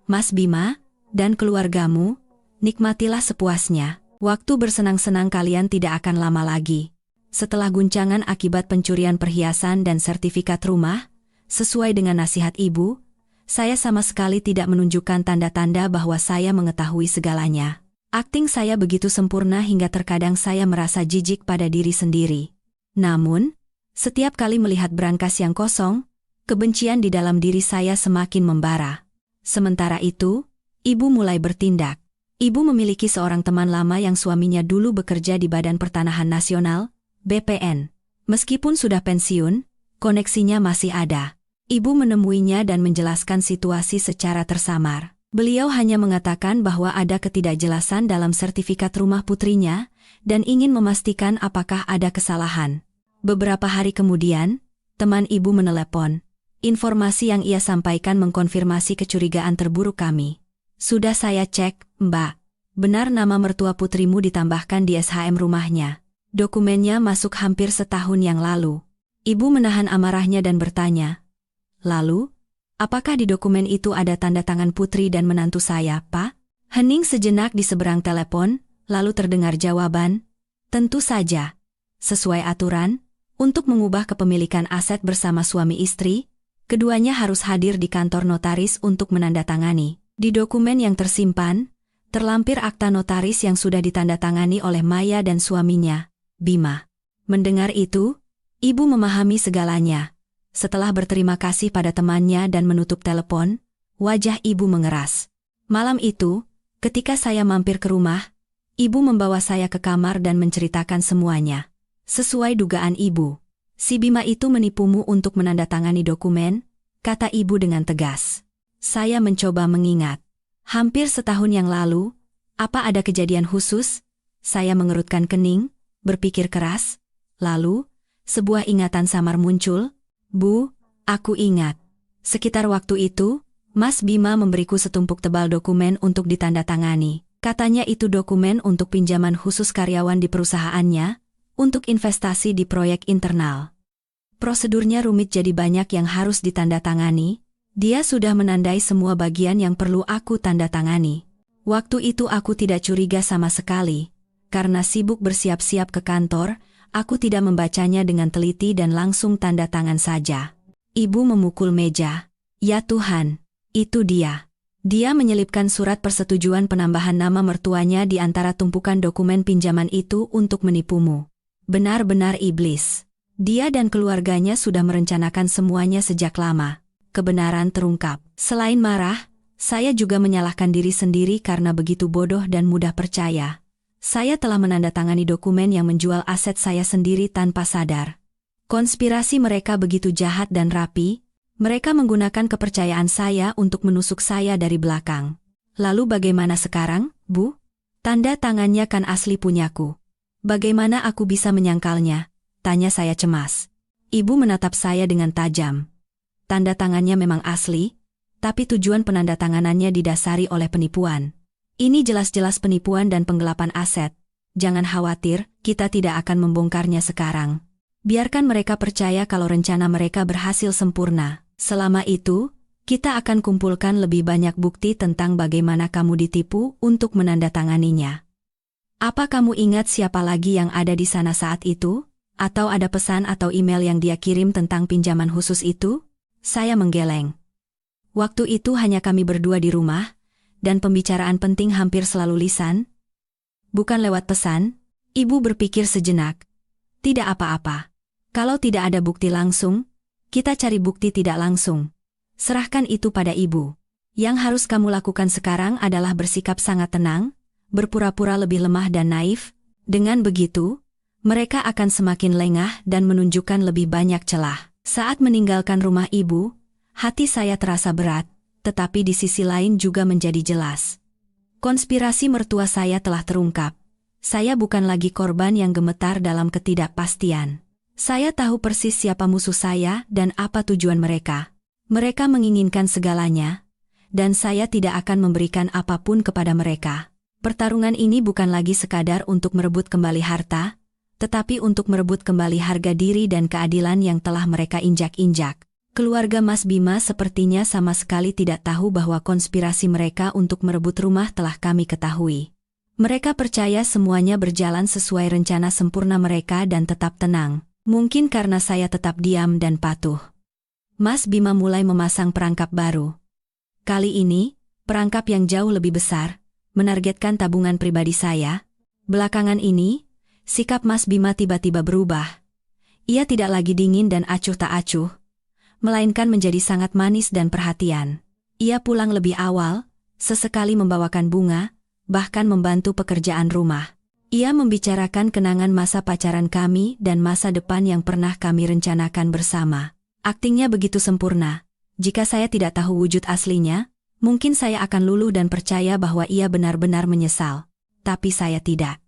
Mas Bima, dan keluargamu, nikmatilah sepuasnya. Waktu bersenang-senang kalian tidak akan lama lagi. Setelah guncangan akibat pencurian perhiasan dan sertifikat rumah, sesuai dengan nasihat ibu, saya sama sekali tidak menunjukkan tanda-tanda bahwa saya mengetahui segalanya. Akting saya begitu sempurna hingga terkadang saya merasa jijik pada diri sendiri. Namun, setiap kali melihat brankas yang kosong, kebencian di dalam diri saya semakin membara. Sementara itu, ibu mulai bertindak. Ibu memiliki seorang teman lama yang suaminya dulu bekerja di Badan Pertanahan Nasional, BPN. Meskipun sudah pensiun, koneksinya masih ada. Ibu menemuinya dan menjelaskan situasi secara tersamar. Beliau hanya mengatakan bahwa ada ketidakjelasan dalam sertifikat rumah putrinya dan ingin memastikan apakah ada kesalahan. Beberapa hari kemudian, teman ibu menelepon. Informasi yang ia sampaikan mengkonfirmasi kecurigaan terburuk kami. Sudah saya cek, Mbak. Benar nama mertua putrimu ditambahkan di SHM rumahnya. Dokumennya masuk hampir setahun yang lalu. Ibu menahan amarahnya dan bertanya. Lalu, apakah di dokumen itu ada tanda tangan putri dan menantu saya, Pak? Hening sejenak di seberang telepon, lalu terdengar jawaban. Tentu saja. Sesuai aturan, untuk mengubah kepemilikan aset bersama suami istri, keduanya harus hadir di kantor notaris untuk menandatangani. Di dokumen yang tersimpan, terlampir akta notaris yang sudah ditandatangani oleh Maya dan suaminya, Bima. Mendengar itu, ibu memahami segalanya. Setelah berterima kasih pada temannya dan menutup telepon, wajah ibu mengeras. Malam itu, ketika saya mampir ke rumah, ibu membawa saya ke kamar dan menceritakan semuanya. Sesuai dugaan ibu, si Bima itu menipumu untuk menandatangani dokumen, kata ibu dengan tegas. Saya mencoba mengingat. Hampir setahun yang lalu, apa ada kejadian khusus? Saya mengerutkan kening, berpikir keras. Lalu, sebuah ingatan samar muncul. Bu, aku ingat. Sekitar waktu itu, Mas Bima memberiku setumpuk tebal dokumen untuk ditandatangani. Katanya itu dokumen untuk pinjaman khusus karyawan di perusahaannya, untuk investasi di proyek internal. Prosedurnya rumit jadi banyak yang harus ditandatangani. Dia sudah menandai semua bagian yang perlu aku tandatangani. Waktu itu aku tidak curiga sama sekali. Karena sibuk bersiap-siap ke kantor, Aku tidak membacanya dengan teliti dan langsung tanda tangan saja. Ibu memukul meja. Ya Tuhan, itu dia. Dia menyelipkan surat persetujuan penambahan nama mertuanya di antara tumpukan dokumen pinjaman itu untuk menipumu. Benar-benar iblis. Dia dan keluarganya sudah merencanakan semuanya sejak lama. Kebenaran terungkap. Selain marah, saya juga menyalahkan diri sendiri karena begitu bodoh dan mudah percaya. Saya telah menandatangani dokumen yang menjual aset saya sendiri tanpa sadar. Konspirasi mereka begitu jahat dan rapi, mereka menggunakan kepercayaan saya untuk menusuk saya dari belakang. Lalu bagaimana sekarang, Bu? Tanda tangannya kan asli punyaku. Bagaimana aku bisa menyangkalnya? Tanya saya cemas. Ibu menatap saya dengan tajam. Tanda tangannya memang asli, tapi tujuan penandatanganannya didasari oleh penipuan. Ini jelas-jelas penipuan dan penggelapan aset. Jangan khawatir, kita tidak akan membongkarnya sekarang. Biarkan mereka percaya kalau rencana mereka berhasil sempurna. Selama itu, kita akan kumpulkan lebih banyak bukti tentang bagaimana kamu ditipu untuk menandatanganinya. Apa kamu ingat siapa lagi yang ada di sana saat itu? Atau ada pesan atau email yang dia kirim tentang pinjaman khusus itu? Saya menggeleng. Waktu itu hanya kami berdua di rumah, dan pembicaraan penting hampir selalu lisan. Bukan lewat pesan, ibu berpikir sejenak. Tidak apa-apa. Kalau tidak ada bukti langsung, kita cari bukti tidak langsung. Serahkan itu pada ibu. Yang harus kamu lakukan sekarang adalah bersikap sangat tenang, berpura-pura lebih lemah dan naif. Dengan begitu, mereka akan semakin lengah dan menunjukkan lebih banyak celah. Saat meninggalkan rumah ibu, hati saya terasa berat. Tetapi di sisi lain juga menjadi jelas. Konspirasi mertua saya telah terungkap. Saya bukan lagi korban yang gemetar dalam ketidakpastian. Saya tahu persis siapa musuh saya dan apa tujuan mereka. Mereka menginginkan segalanya, dan saya tidak akan memberikan apapun kepada mereka. Pertarungan ini bukan lagi sekadar untuk merebut kembali harta, tetapi untuk merebut kembali harga diri dan keadilan yang telah mereka injak-injak. Keluarga Mas Bima sepertinya sama sekali tidak tahu bahwa konspirasi mereka untuk merebut rumah telah kami ketahui. Mereka percaya semuanya berjalan sesuai rencana sempurna mereka dan tetap tenang. Mungkin karena saya tetap diam dan patuh. Mas Bima mulai memasang perangkap baru. Kali ini, perangkap yang jauh lebih besar, menargetkan tabungan pribadi saya. Belakangan ini, sikap Mas Bima tiba-tiba berubah. Ia tidak lagi dingin dan acuh tak acuh, melainkan menjadi sangat manis dan perhatian. Ia pulang lebih awal, sesekali membawakan bunga, bahkan membantu pekerjaan rumah. Ia membicarakan kenangan masa pacaran kami dan masa depan yang pernah kami rencanakan bersama. Aktingnya begitu sempurna. Jika saya tidak tahu wujud aslinya, mungkin saya akan luluh dan percaya bahwa ia benar-benar menyesal. Tapi saya tidak.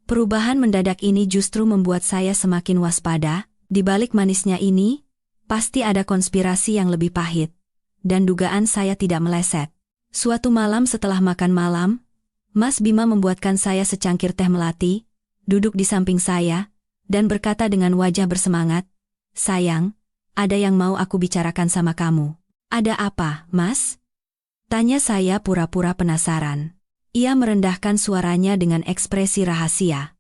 Perubahan mendadak ini justru membuat saya semakin waspada. Di balik manisnya ini, pasti ada konspirasi yang lebih pahit. Dan dugaan saya tidak meleset. Suatu malam setelah makan malam, Mas Bima membuatkan saya secangkir teh melati, duduk di samping saya, dan berkata dengan wajah bersemangat, "Sayang, ada yang mau aku bicarakan sama kamu." "Ada apa, Mas?" tanya saya pura-pura penasaran. Ia merendahkan suaranya dengan ekspresi rahasia.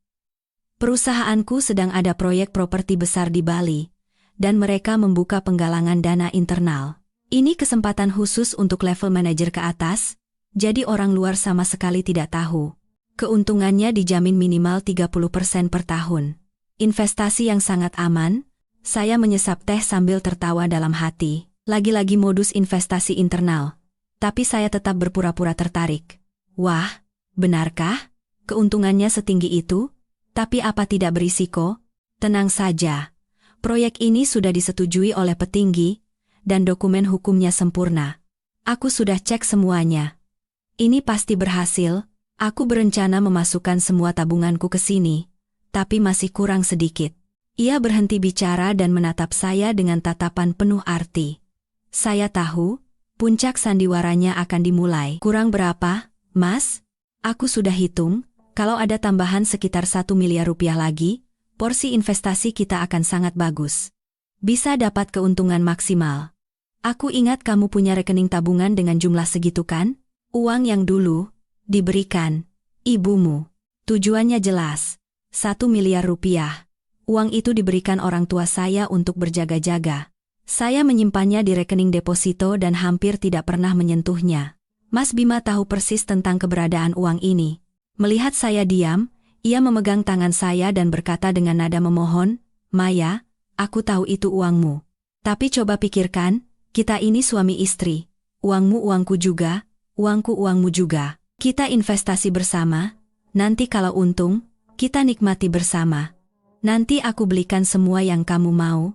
"Perusahaanku sedang ada proyek properti besar di Bali, dan mereka membuka penggalangan dana internal. Ini kesempatan khusus untuk level manajer ke atas, jadi orang luar sama sekali tidak tahu. Keuntungannya dijamin minimal 30% per tahun. Investasi yang sangat aman." Saya menyesap teh sambil tertawa dalam hati. Lagi-lagi modus investasi internal. Tapi saya tetap berpura-pura tertarik. Wah, benarkah? Keuntungannya setinggi itu? Tapi apa tidak berisiko? Tenang saja. Proyek ini sudah disetujui oleh petinggi, dan dokumen hukumnya sempurna. Aku sudah cek semuanya. Ini pasti berhasil. Aku berencana memasukkan semua tabunganku ke sini, tapi masih kurang sedikit. Ia berhenti bicara dan menatap saya dengan tatapan penuh arti. Saya tahu, puncak sandiwaranya akan dimulai. "Kurang berapa, Mas?" "Aku sudah hitung, kalau ada tambahan sekitar 1 miliar rupiah lagi, porsi investasi kita akan sangat bagus. Bisa dapat keuntungan maksimal. Aku ingat kamu punya rekening tabungan dengan jumlah segitu kan? Uang yang dulu diberikan ibumu. Tujuannya jelas, 1 miliar rupiah. Uang itu diberikan orang tua saya untuk berjaga-jaga. Saya menyimpannya di rekening deposito dan hampir tidak pernah menyentuhnya. Mas Bima tahu persis tentang keberadaan uang ini. Melihat saya diam, ia memegang tangan saya dan berkata dengan nada memohon, "Maya, aku tahu itu uangmu. Tapi coba pikirkan, kita ini suami istri. Uangmu uangku juga, uangku uangmu juga. Kita investasi bersama, nanti kalau untung, kita nikmati bersama. Nanti aku belikan semua yang kamu mau.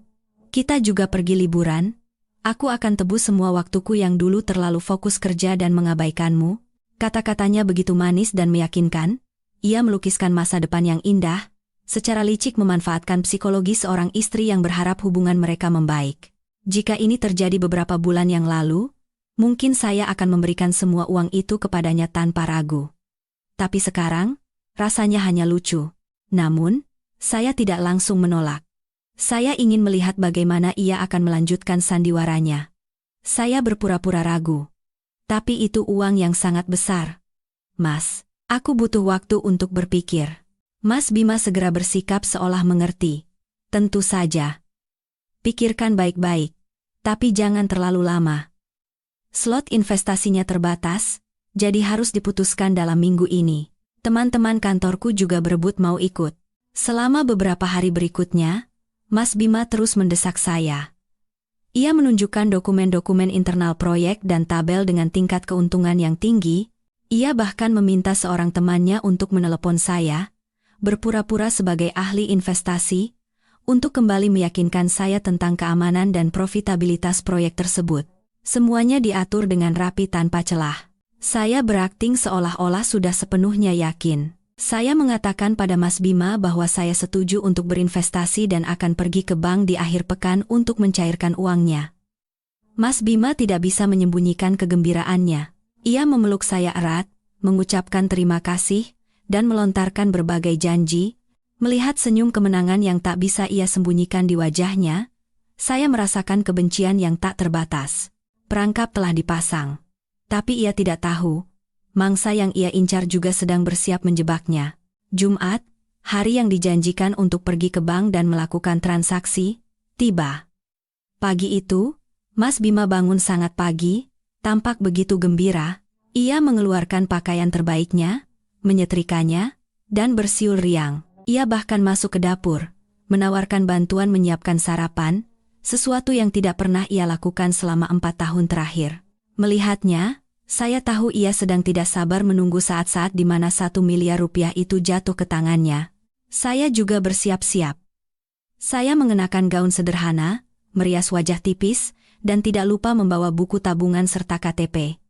Kita juga pergi liburan. Aku akan tebus semua waktuku yang dulu terlalu fokus kerja dan mengabaikanmu." Kata-katanya begitu manis dan meyakinkan. Ia melukiskan masa depan yang indah, secara licik memanfaatkan psikologi seorang istri yang berharap hubungan mereka membaik. Jika ini terjadi beberapa bulan yang lalu, mungkin saya akan memberikan semua uang itu kepadanya tanpa ragu. Tapi sekarang, rasanya hanya lucu. Namun, saya tidak langsung menolak. Saya ingin melihat bagaimana ia akan melanjutkan sandiwaranya. Saya berpura-pura ragu. Tapi itu uang yang sangat besar. "Mas, aku butuh waktu untuk berpikir." Mas Bima segera bersikap seolah mengerti. "Tentu saja. Pikirkan baik-baik. Tapi jangan terlalu lama. Slot investasinya terbatas, jadi harus diputuskan dalam minggu ini. Teman-teman kantorku juga berebut mau ikut." Selama beberapa hari berikutnya, Mas Bima terus mendesak saya. Ia menunjukkan dokumen-dokumen internal proyek dan tabel dengan tingkat keuntungan yang tinggi. Ia bahkan meminta seorang temannya untuk menelepon saya, berpura-pura sebagai ahli investasi, untuk kembali meyakinkan saya tentang keamanan dan profitabilitas proyek tersebut. Semuanya diatur dengan rapi tanpa celah. Saya berakting seolah-olah sudah sepenuhnya yakin. Saya mengatakan pada Mas Bima bahwa saya setuju untuk berinvestasi dan akan pergi ke bank di akhir pekan untuk mencairkan uangnya. Mas Bima tidak bisa menyembunyikan kegembiraannya. Ia memeluk saya erat, mengucapkan terima kasih, dan melontarkan berbagai janji. Melihat senyum kemenangan yang tak bisa ia sembunyikan di wajahnya, saya merasakan kebencian yang tak terbatas. Perangkap telah dipasang. Tapi ia tidak tahu, mangsa yang ia incar juga sedang bersiap menjebaknya. Jumat, hari yang dijanjikan untuk pergi ke bank dan melakukan transaksi, tiba. Pagi itu, Mas Bima bangun sangat pagi, tampak begitu gembira. Ia mengeluarkan pakaian terbaiknya, menyetrikanya, dan bersiul riang. Ia bahkan masuk ke dapur, menawarkan bantuan menyiapkan sarapan, sesuatu yang tidak pernah ia lakukan selama 4 tahun terakhir. Melihatnya, saya tahu ia sedang tidak sabar menunggu saat-saat di mana 1 miliar rupiah itu jatuh ke tangannya. Saya juga bersiap-siap. Saya mengenakan gaun sederhana, merias wajah tipis, dan tidak lupa membawa buku tabungan serta KTP.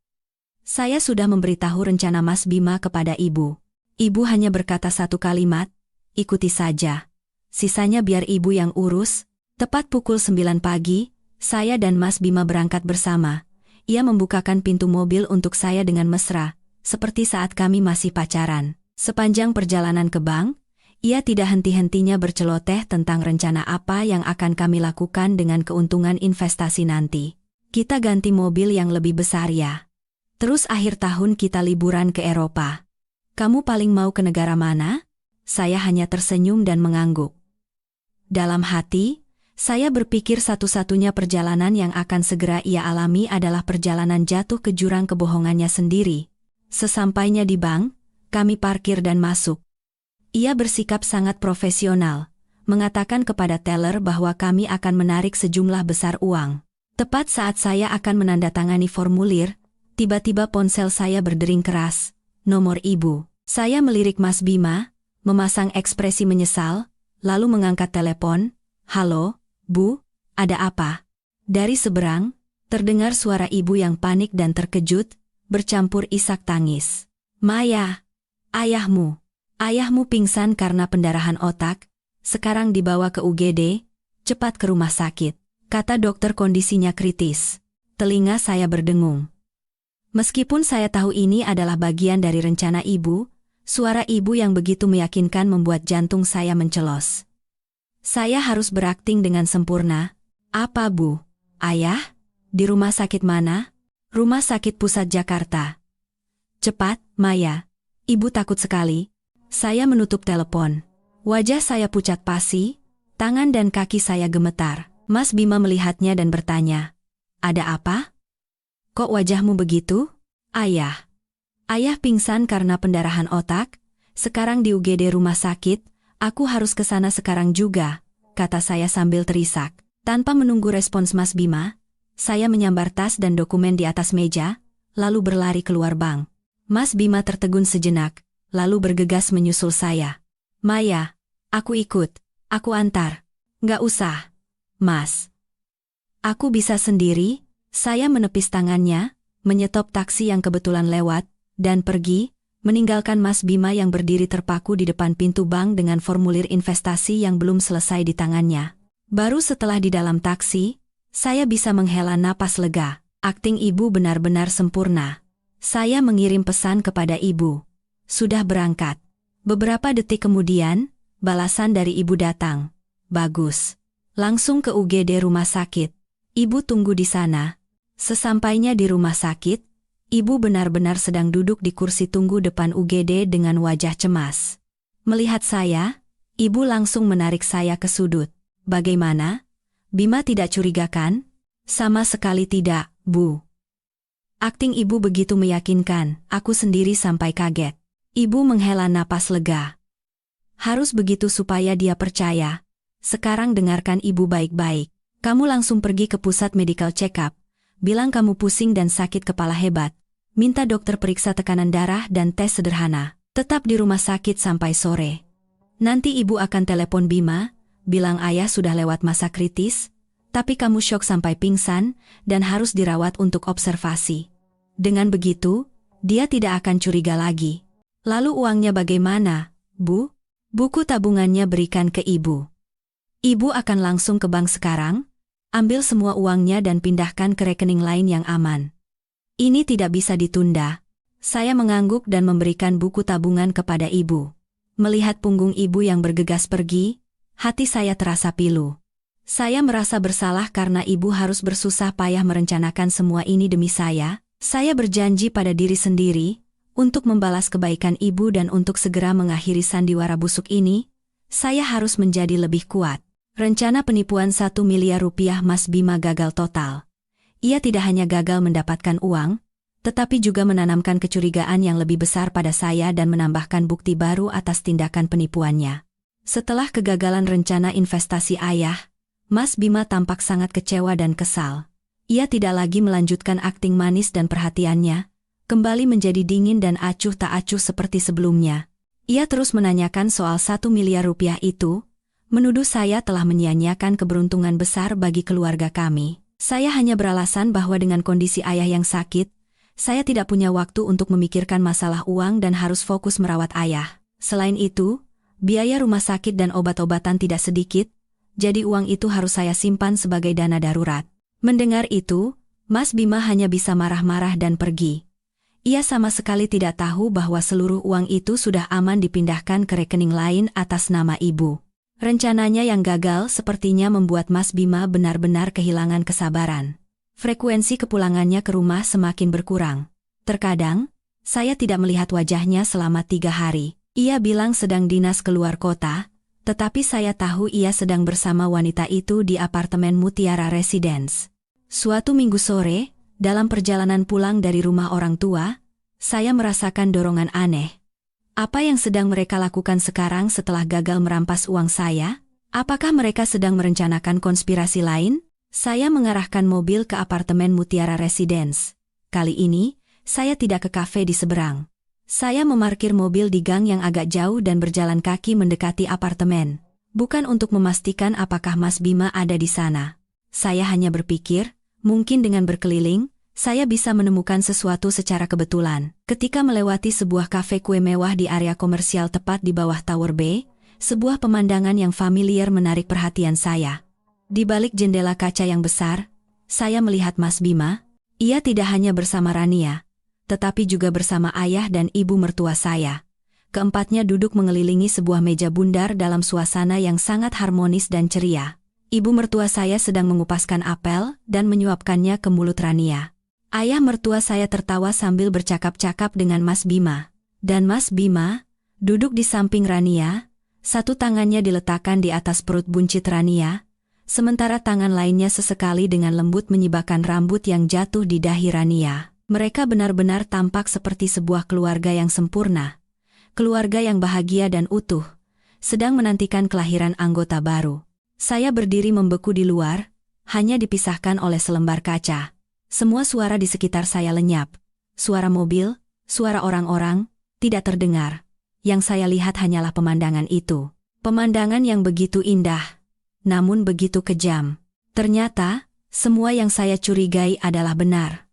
Saya sudah memberitahu rencana Mas Bima kepada ibu. Ibu hanya berkata satu kalimat, "Ikuti saja. Sisanya biar ibu yang urus." Tepat pukul 9 pagi, saya dan Mas Bima berangkat bersama. Ia membukakan pintu mobil untuk saya dengan mesra, seperti saat kami masih pacaran. Sepanjang perjalanan ke bank, ia tidak henti-hentinya berceloteh tentang rencana apa yang akan kami lakukan dengan keuntungan investasi nanti. "Kita ganti mobil yang lebih besar ya. Terus akhir tahun kita liburan ke Eropa. Kamu paling mau ke negara mana?" Saya hanya tersenyum dan mengangguk. Dalam hati, saya berpikir satu-satunya perjalanan yang akan segera ia alami adalah perjalanan jatuh ke jurang kebohongannya sendiri. Sesampainya di bank, kami parkir dan masuk. Ia bersikap sangat profesional, mengatakan kepada teller bahwa kami akan menarik sejumlah besar uang. Tepat saat saya akan menandatangani formulir, tiba-tiba ponsel saya berdering keras. "Nomor ibu." Saya melirik Mas Bima, memasang ekspresi menyesal, lalu mengangkat telepon. "Halo, Bu, ada apa?" Dari seberang, terdengar suara ibu yang panik dan terkejut, bercampur isak tangis. "Maya, ayahmu pingsan karena pendarahan otak, sekarang dibawa ke UGD, cepat ke rumah sakit. Kata dokter kondisinya kritis." Telinga saya berdengung. Meskipun saya tahu ini adalah bagian dari rencana ibu, suara ibu yang begitu meyakinkan membuat jantung saya mencelos. Saya harus berakting dengan sempurna. "Apa, Bu? Ayah? Di rumah sakit mana?" "Rumah Sakit Pusat Jakarta." "Cepat, Maya. Ibu takut sekali." Saya menutup telepon. Wajah saya pucat pasi, Tangan dan kaki saya gemetar. Mas Bima melihatnya dan bertanya, "Ada apa? Kok wajahmu begitu?" "Ayah. Ayah pingsan karena pendarahan otak, sekarang di UGD rumah sakit, aku harus ke sana sekarang juga," kata saya sambil terisak. Tanpa menunggu respons Mas Bima, saya menyambar tas dan dokumen di atas meja, lalu berlari keluar bank. Mas Bima tertegun sejenak, lalu bergegas menyusul saya. "Maya, aku ikut, aku antar." "Nggak usah, Mas. Aku bisa sendiri." Saya menepis tangannya, menyetop taksi yang kebetulan lewat, dan pergi, meninggalkan Mas Bima yang berdiri terpaku di depan pintu bank dengan formulir investasi yang belum selesai di tangannya. Baru setelah di dalam taksi, saya bisa menghela napas lega. Akting ibu benar-benar sempurna. Saya mengirim pesan kepada ibu. "Sudah berangkat." Beberapa detik kemudian, balasan dari ibu datang. "Bagus. Langsung ke UGD rumah sakit. Ibu tunggu di sana." Sesampainya di rumah sakit, ibu benar-benar sedang duduk di kursi tunggu depan UGD dengan wajah cemas. Melihat saya, ibu langsung menarik saya ke sudut. "Bagaimana? Bima tidak curiga kan?" "Sama sekali tidak, Bu." Akting ibu begitu meyakinkan, aku sendiri sampai kaget. Ibu menghela napas lega. Harus begitu supaya dia percaya. "Sekarang dengarkan ibu baik-baik. Kamu langsung pergi ke pusat medical check-up. Bilang kamu pusing dan sakit kepala hebat. Minta dokter periksa tekanan darah dan tes sederhana. Tetap di rumah sakit sampai sore. Nanti ibu akan telepon Bima, bilang ayah sudah lewat masa kritis, tapi kamu syok sampai pingsan dan harus dirawat untuk observasi. Dengan begitu, dia tidak akan curiga lagi." "Lalu uangnya bagaimana, Bu?" "Buku tabungannya berikan ke ibu. Ibu akan langsung ke bank sekarang, ambil semua uangnya dan pindahkan ke rekening lain yang aman. Ini tidak bisa ditunda." Saya mengangguk dan memberikan buku tabungan kepada ibu. Melihat punggung ibu yang bergegas pergi, hati saya terasa pilu. Saya merasa bersalah karena ibu harus bersusah payah merencanakan semua ini demi saya. Saya berjanji pada diri sendiri, untuk membalas kebaikan ibu dan untuk segera mengakhiri sandiwara busuk ini, saya harus menjadi lebih kuat. Rencana penipuan 1 miliar rupiah Mas Bima gagal total. Ia tidak hanya gagal mendapatkan uang, tetapi juga menanamkan kecurigaan yang lebih besar pada saya dan menambahkan bukti baru atas tindakan penipuannya. Setelah kegagalan rencana investasi ayah, Mas Bima tampak sangat kecewa dan kesal. Ia tidak lagi melanjutkan akting manis dan perhatiannya, kembali menjadi dingin dan acuh tak acuh seperti sebelumnya. Ia terus menanyakan soal 1 miliar rupiah itu, menuduh saya telah menyia-nyiakan keberuntungan besar bagi keluarga kami. Saya hanya beralasan bahwa dengan kondisi ayah yang sakit, saya tidak punya waktu untuk memikirkan masalah uang dan harus fokus merawat ayah. Selain itu, biaya rumah sakit dan obat-obatan tidak sedikit, jadi uang itu harus saya simpan sebagai dana darurat. Mendengar itu, Mas Bima hanya bisa marah-marah dan pergi. Ia sama sekali tidak tahu bahwa seluruh uang itu sudah aman dipindahkan ke rekening lain atas nama ibu. Rencananya yang gagal sepertinya membuat Mas Bima benar-benar kehilangan kesabaran. Frekuensi kepulangannya ke rumah semakin berkurang. Terkadang, saya tidak melihat wajahnya selama 3 hari. Ia bilang sedang dinas keluar kota, tetapi saya tahu ia sedang bersama wanita itu di apartemen Mutiara Residence. Suatu minggu sore, dalam perjalanan pulang dari rumah orang tua, saya merasakan dorongan aneh. Apa yang sedang mereka lakukan sekarang setelah gagal merampas uang saya? Apakah mereka sedang merencanakan konspirasi lain? Saya mengarahkan mobil ke apartemen Mutiara Residence. Kali ini, saya tidak ke kafe di seberang. Saya memarkir mobil di gang yang agak jauh dan berjalan kaki mendekati apartemen. Bukan untuk memastikan apakah Mas Bima ada di sana. Saya hanya berpikir, mungkin dengan berkeliling, saya bisa menemukan sesuatu secara kebetulan. Ketika melewati sebuah kafe kue mewah di area komersial tepat di bawah Tower B, sebuah pemandangan yang familiar menarik perhatian saya. Di balik jendela kaca yang besar, saya melihat Mas Bima. Ia tidak hanya bersama Rania, tetapi juga bersama ayah dan ibu mertua saya. Keempatnya duduk mengelilingi sebuah meja bundar dalam suasana yang sangat harmonis dan ceria. Ibu mertua saya sedang mengupaskan apel dan menyuapkannya ke mulut Rania. Ayah mertua saya tertawa sambil bercakap-cakap dengan Mas Bima. Dan Mas Bima, duduk di samping Rania, Satu tangannya diletakkan di atas perut buncit Rania, sementara tangan lainnya sesekali dengan lembut menyibakkan rambut yang jatuh di dahi Rania. Mereka benar-benar tampak seperti sebuah keluarga yang sempurna. Keluarga yang bahagia dan utuh, sedang menantikan kelahiran anggota baru. Saya berdiri membeku di luar, hanya dipisahkan oleh selembar kaca. Semua suara di sekitar saya lenyap. Suara mobil, suara orang-orang, tidak terdengar. Yang saya lihat hanyalah pemandangan itu. Pemandangan yang begitu indah, namun begitu kejam. Ternyata, semua yang saya curigai adalah benar.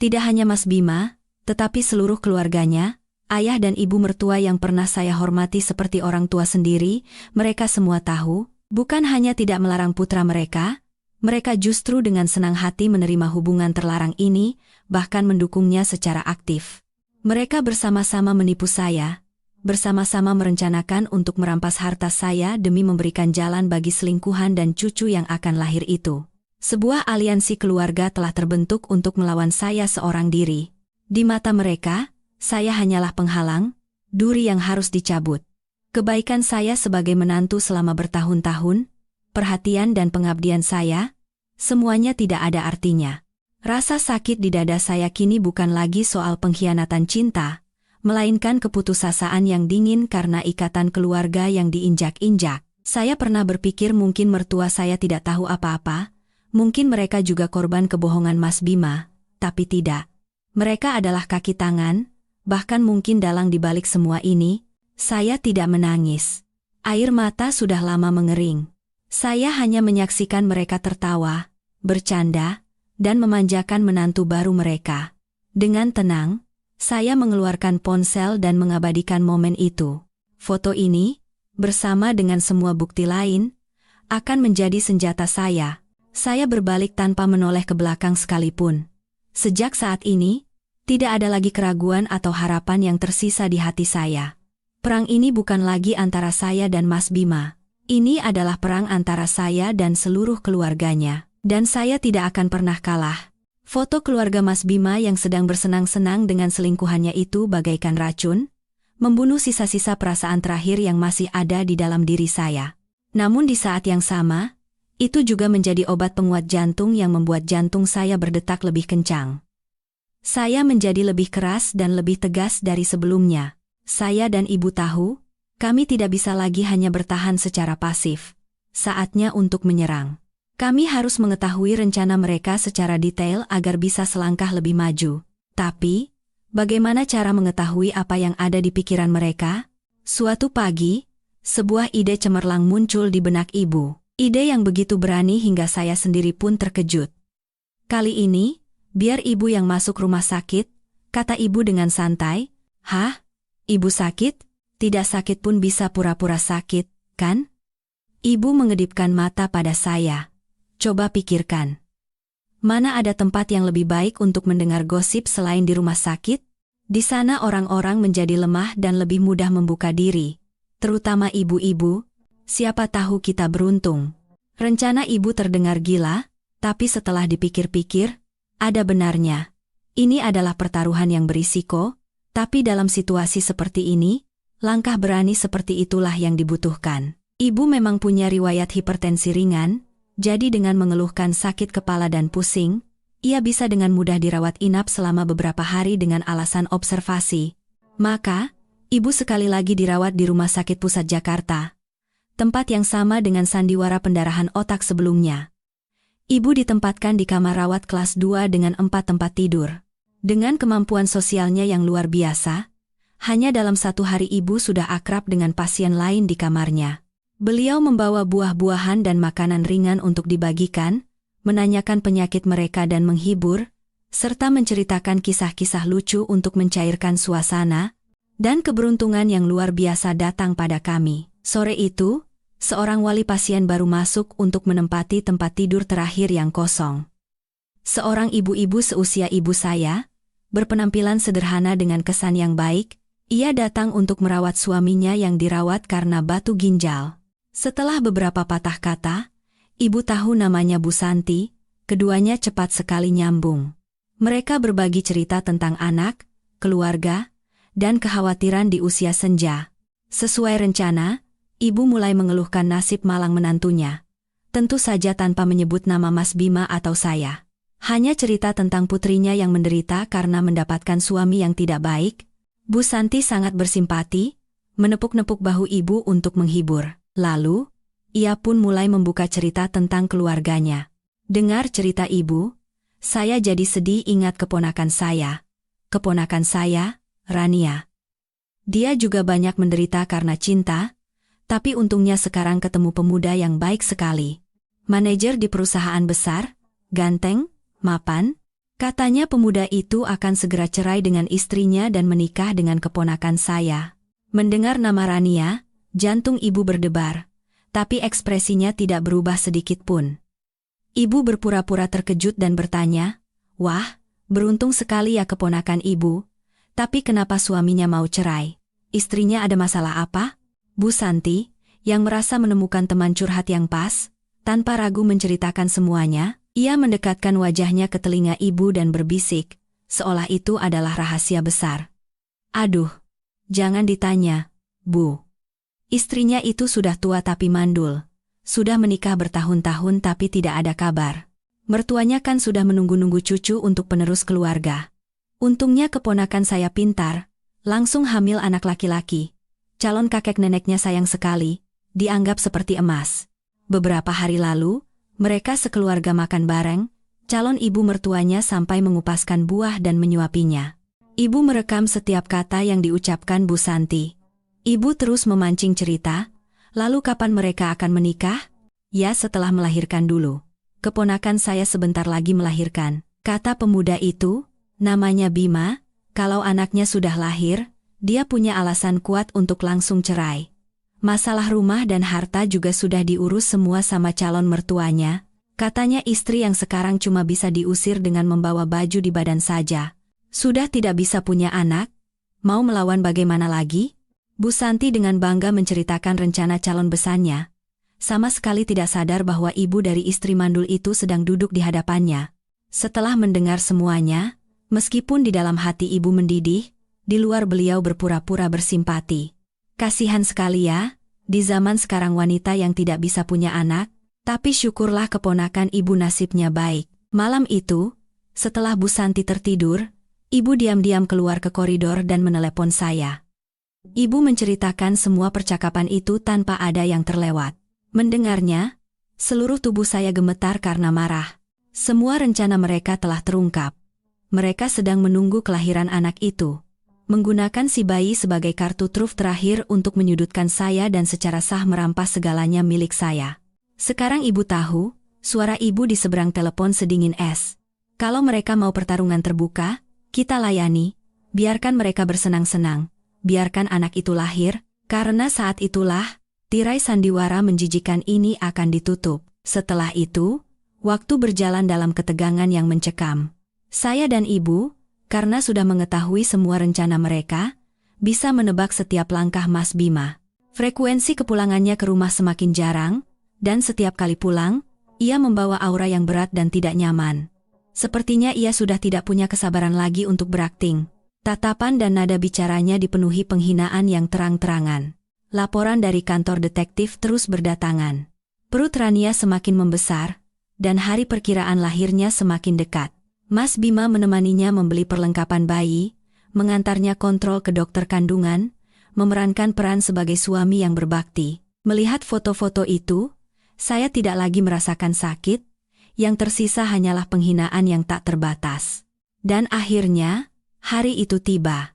Tidak hanya Mas Bima, tetapi seluruh keluarganya, ayah dan ibu mertua yang pernah saya hormati seperti orang tua sendiri, mereka semua tahu, bukan hanya tidak melarang putra mereka justru dengan senang hati menerima hubungan terlarang ini, bahkan mendukungnya secara aktif. Mereka bersama-sama menipu saya, bersama-sama merencanakan untuk merampas harta saya demi memberikan jalan bagi selingkuhan dan cucu yang akan lahir itu. Sebuah aliansi keluarga telah terbentuk untuk melawan saya seorang diri. Di mata mereka, saya hanyalah penghalang, duri yang harus dicabut. Kebaikan saya sebagai menantu selama bertahun-tahun, perhatian dan pengabdian saya, semuanya tidak ada artinya. Rasa sakit di dada saya kini bukan lagi soal pengkhianatan cinta, melainkan keputusasaan yang dingin karena ikatan keluarga yang diinjak-injak. Saya pernah berpikir mungkin mertua saya tidak tahu apa-apa, mungkin mereka juga korban kebohongan Mas Bima, tapi tidak. Mereka adalah kaki tangan, bahkan mungkin dalang di balik semua ini. Saya tidak menangis. Air mata sudah lama mengering. Saya hanya menyaksikan mereka tertawa, bercanda, dan memanjakan menantu baru mereka. Dengan tenang, saya mengeluarkan ponsel dan mengabadikan momen itu. Foto ini, bersama dengan semua bukti lain, akan menjadi senjata saya. Saya berbalik tanpa menoleh ke belakang sekalipun. Sejak saat ini, tidak ada lagi keraguan atau harapan yang tersisa di hati saya. Perang ini bukan lagi antara saya dan Mas Bima. Ini adalah perang antara saya dan seluruh keluarganya. Dan saya tidak akan pernah kalah. Foto keluarga Mas Bima yang sedang bersenang-senang dengan selingkuhannya itu bagaikan racun, membunuh sisa-sisa perasaan terakhir yang masih ada di dalam diri saya. Namun di saat yang sama, itu juga menjadi obat penguat jantung yang membuat jantung saya berdetak lebih kencang. Saya menjadi lebih keras dan lebih tegas dari sebelumnya. Saya dan ibu tahu, kami tidak bisa lagi hanya bertahan secara pasif. Saatnya untuk menyerang. Kami harus mengetahui rencana mereka secara detail agar bisa selangkah lebih maju. Tapi, bagaimana cara mengetahui apa yang ada di pikiran mereka? Suatu pagi, sebuah ide cemerlang muncul di benak ibu. Ide yang begitu berani hingga saya sendiri pun terkejut. Kali ini, biar ibu yang masuk rumah sakit, kata ibu dengan santai. Hah? Ibu sakit? Tidak sakit pun bisa pura-pura sakit, kan? Ibu mengedipkan mata pada saya. Coba pikirkan. Mana ada tempat yang lebih baik untuk mendengar gosip selain di rumah sakit? Di sana orang-orang menjadi lemah dan lebih mudah membuka diri. Terutama ibu-ibu, siapa tahu kita beruntung. Rencana ibu terdengar gila, tapi setelah dipikir-pikir, ada benarnya. Ini adalah pertaruhan yang berisiko, tapi dalam situasi seperti ini, langkah berani seperti itulah yang dibutuhkan. Ibu memang punya riwayat hipertensi ringan, jadi dengan mengeluhkan sakit kepala dan pusing, ia bisa dengan mudah dirawat inap selama beberapa hari dengan alasan observasi. Maka, ibu sekali lagi dirawat di Rumah Sakit Pusat Jakarta, tempat yang sama dengan sandiwara pendarahan otak sebelumnya. Ibu ditempatkan di kamar rawat kelas 2 dengan 4 tempat tidur. Dengan kemampuan sosialnya yang luar biasa, hanya dalam 1 hari ibu sudah akrab dengan pasien lain di kamarnya. Beliau membawa buah-buahan dan makanan ringan untuk dibagikan, menanyakan penyakit mereka dan menghibur, serta menceritakan kisah-kisah lucu untuk mencairkan suasana, dan keberuntungan yang luar biasa datang pada kami. Sore itu, seorang wali pasien baru masuk untuk menempati tempat tidur terakhir yang kosong. Seorang ibu-ibu seusia ibu saya, berpenampilan sederhana dengan kesan yang baik, ia datang untuk merawat suaminya yang dirawat karena batu ginjal. Setelah beberapa patah kata, ibu tahu namanya Bu Santi, keduanya cepat sekali nyambung. Mereka berbagi cerita tentang anak, keluarga, dan kekhawatiran di usia senja. Sesuai rencana, Ibu mulai mengeluhkan nasib malang menantunya. Tentu saja tanpa menyebut nama Mas Bima atau saya. Hanya cerita tentang putrinya yang menderita karena mendapatkan suami yang tidak baik. Bu Santi sangat bersimpati, menepuk-nepuk bahu ibu untuk menghibur. Lalu, ia pun mulai membuka cerita tentang keluarganya. Dengar cerita ibu, saya jadi sedih ingat keponakan saya. Keponakan saya, Rania. Dia juga banyak menderita karena cinta, tapi untungnya sekarang ketemu pemuda yang baik sekali. Manajer di perusahaan besar, ganteng, mapan. Katanya pemuda itu akan segera cerai dengan istrinya dan menikah dengan keponakan saya. Mendengar nama Rania, jantung ibu berdebar, tapi ekspresinya tidak berubah sedikit pun. Ibu berpura-pura terkejut dan bertanya, "Wah, beruntung sekali ya keponakan ibu. Tapi kenapa suaminya mau cerai? Istrinya ada masalah apa?" Bu Santi, yang merasa menemukan teman curhat yang pas, tanpa ragu menceritakan semuanya, ia mendekatkan wajahnya ke telinga ibu dan berbisik, seolah itu adalah rahasia besar. "Aduh, jangan ditanya, Bu. Istrinya itu sudah tua tapi mandul. Sudah menikah bertahun-tahun tapi tidak ada kabar. Mertuanya kan sudah menunggu-nunggu cucu untuk penerus keluarga. Untungnya keponakan saya pintar, langsung hamil anak laki-laki. Calon kakek neneknya sayang sekali, dianggap seperti emas. Beberapa hari lalu, mereka sekeluarga makan bareng, calon ibu mertuanya sampai mengupaskan buah dan menyuapinya. Ibu merekam setiap kata yang diucapkan Bu Santi. Ibu terus memancing cerita, lalu kapan mereka akan menikah? Ya setelah melahirkan dulu. Keponakan saya sebentar lagi melahirkan. Kata pemuda itu, namanya Bima, kalau anaknya sudah lahir, dia punya alasan kuat untuk langsung cerai. Masalah rumah dan harta juga sudah diurus semua sama calon mertuanya. Katanya istri yang sekarang cuma bisa diusir dengan membawa baju di badan saja. Sudah tidak bisa punya anak? Mau melawan bagaimana lagi? Bu Santi dengan bangga menceritakan rencana calon besannya. Sama sekali tidak sadar bahwa ibu dari istri mandul itu sedang duduk di hadapannya. Setelah mendengar semuanya, meskipun di dalam hati ibu mendidih, di luar beliau berpura-pura bersimpati. Kasihan sekali ya, di zaman sekarang wanita yang tidak bisa punya anak, tapi syukurlah keponakan ibu nasibnya baik. Malam itu, setelah Bu Santi tertidur, ibu diam-diam keluar ke koridor dan menelepon saya. Ibu menceritakan semua percakapan itu tanpa ada yang terlewat. Mendengarnya, seluruh tubuh saya gemetar karena marah. Semua rencana mereka telah terungkap. Mereka sedang menunggu kelahiran anak itu. Menggunakan si bayi sebagai kartu truf terakhir untuk menyudutkan saya dan secara sah merampas segalanya milik saya. Sekarang ibu tahu, suara ibu di seberang telepon sedingin es. Kalau mereka mau pertarungan terbuka, kita layani, biarkan mereka bersenang-senang, biarkan anak itu lahir, karena saat itulah, tirai sandiwara menjijikan ini akan ditutup. Setelah itu, waktu berjalan dalam ketegangan yang mencekam. Saya dan ibu, karena sudah mengetahui semua rencana mereka, bisa menebak setiap langkah Mas Bima. Frekuensi kepulangannya ke rumah semakin jarang, dan setiap kali pulang, ia membawa aura yang berat dan tidak nyaman. Sepertinya ia sudah tidak punya kesabaran lagi untuk berakting. Tatapan dan nada bicaranya dipenuhi penghinaan yang terang-terangan. Laporan dari kantor detektif terus berdatangan. Perut Rania semakin membesar, dan hari perkiraan lahirnya semakin dekat. Mas Bima menemaninya membeli perlengkapan bayi, mengantarnya kontrol ke dokter kandungan, memerankan peran sebagai suami yang berbakti. Melihat foto-foto itu, saya tidak lagi merasakan sakit, yang tersisa hanyalah penghinaan yang tak terbatas. Dan akhirnya, hari itu tiba.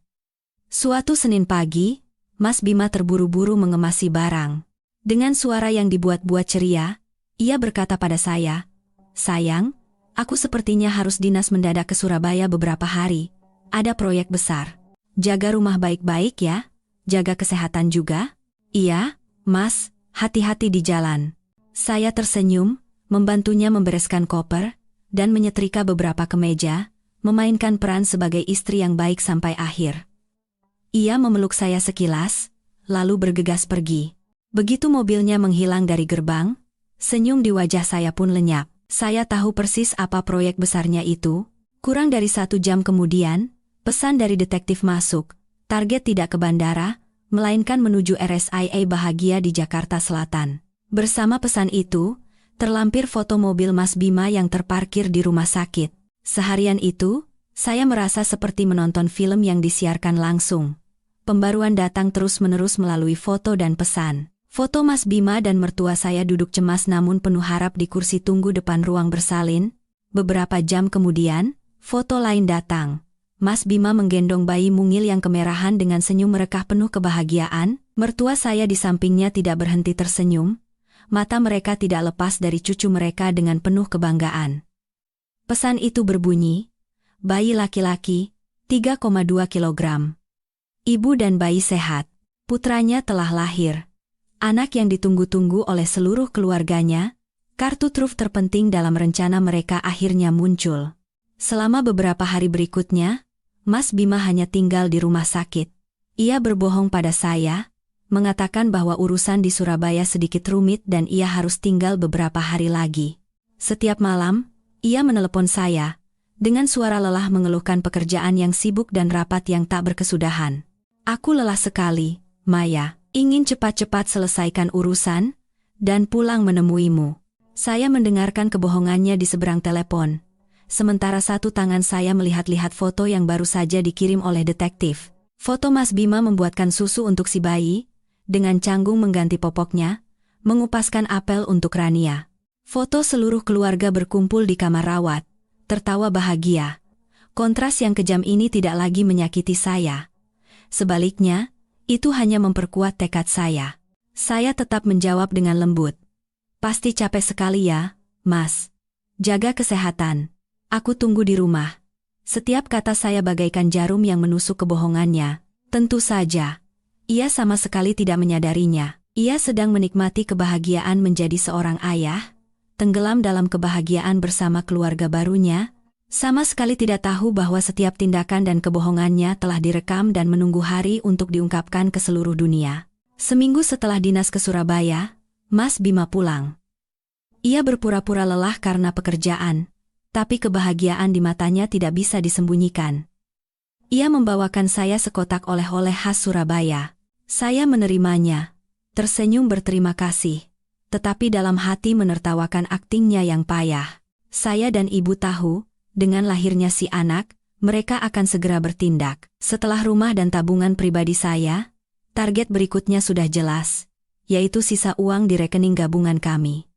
Suatu Senin pagi, Mas Bima terburu-buru mengemasi barang. Dengan suara yang dibuat-buat ceria, ia berkata pada saya, "Sayang, aku sepertinya harus dinas mendadak ke Surabaya beberapa hari. Ada proyek besar. Jaga rumah baik-baik ya, jaga kesehatan juga." "Iya, Mas, hati-hati di jalan." Saya tersenyum, membantunya membereskan koper, dan menyetrika beberapa kemeja, memainkan peran sebagai istri yang baik sampai akhir. Ia memeluk saya sekilas, lalu bergegas pergi. Begitu mobilnya menghilang dari gerbang, senyum di wajah saya pun lenyap. Saya tahu persis apa proyek besarnya itu. Kurang dari 1 jam kemudian, pesan dari detektif masuk. Target tidak ke bandara, melainkan menuju RSIA Bahagia di Jakarta Selatan. Bersama pesan itu, terlampir foto mobil Mas Bima yang terparkir di rumah sakit. Seharian itu, saya merasa seperti menonton film yang disiarkan langsung. Pembaruan datang terus-menerus melalui foto dan pesan. Foto Mas Bima dan mertua saya duduk cemas namun penuh harap di kursi tunggu depan ruang bersalin. Beberapa jam kemudian, foto lain datang. Mas Bima menggendong bayi mungil yang kemerahan dengan senyum merekah penuh kebahagiaan. Mertua saya di sampingnya tidak berhenti tersenyum. Mata mereka tidak lepas dari cucu mereka dengan penuh kebanggaan. Pesan itu berbunyi, bayi laki-laki, 3,2 kilogram. Ibu dan bayi sehat. Putranya telah lahir. Anak yang ditunggu-tunggu oleh seluruh keluarganya, kartu truf terpenting dalam rencana mereka akhirnya muncul. Selama beberapa hari berikutnya, Mas Bima hanya tinggal di rumah sakit. Ia berbohong pada saya, mengatakan bahwa urusan di Surabaya sedikit rumit dan ia harus tinggal beberapa hari lagi. Setiap malam, ia menelepon saya, dengan suara lelah mengeluhkan pekerjaan yang sibuk dan rapat yang tak berkesudahan. Aku lelah sekali, Maya. Ingin cepat-cepat selesaikan urusan, dan pulang menemuimu. Saya mendengarkan kebohongannya di seberang telepon. Sementara satu tangan saya melihat-lihat foto yang baru saja dikirim oleh detektif. Foto Mas Bima membuatkan susu untuk si bayi, dengan canggung mengganti popoknya, mengupaskan apel untuk Rania. Foto seluruh keluarga berkumpul di kamar rawat, tertawa bahagia. Kontras yang kejam ini tidak lagi menyakiti saya. Sebaliknya, itu hanya memperkuat tekad saya. Saya tetap menjawab dengan lembut. Pasti capek sekali ya, Mas. Jaga kesehatan. Aku tunggu di rumah. Setiap kata saya bagaikan jarum yang menusuk kebohongannya. Tentu saja. Ia sama sekali tidak menyadarinya. Ia sedang menikmati kebahagiaan menjadi seorang ayah, tenggelam dalam kebahagiaan bersama keluarga barunya, sama sekali tidak tahu bahwa setiap tindakan dan kebohongannya telah direkam dan menunggu hari untuk diungkapkan ke seluruh dunia. Seminggu setelah dinas ke Surabaya, Mas Bima pulang. Ia berpura-pura lelah karena pekerjaan, tapi kebahagiaan di matanya tidak bisa disembunyikan. Ia membawakan saya sekotak oleh-oleh khas Surabaya. Saya menerimanya, tersenyum berterima kasih, tetapi dalam hati menertawakan aktingnya yang payah. Saya dan ibu tahu, dengan lahirnya si anak, mereka akan segera bertindak. Setelah rumah dan tabungan pribadi saya, target berikutnya sudah jelas, yaitu sisa uang di rekening gabungan kami.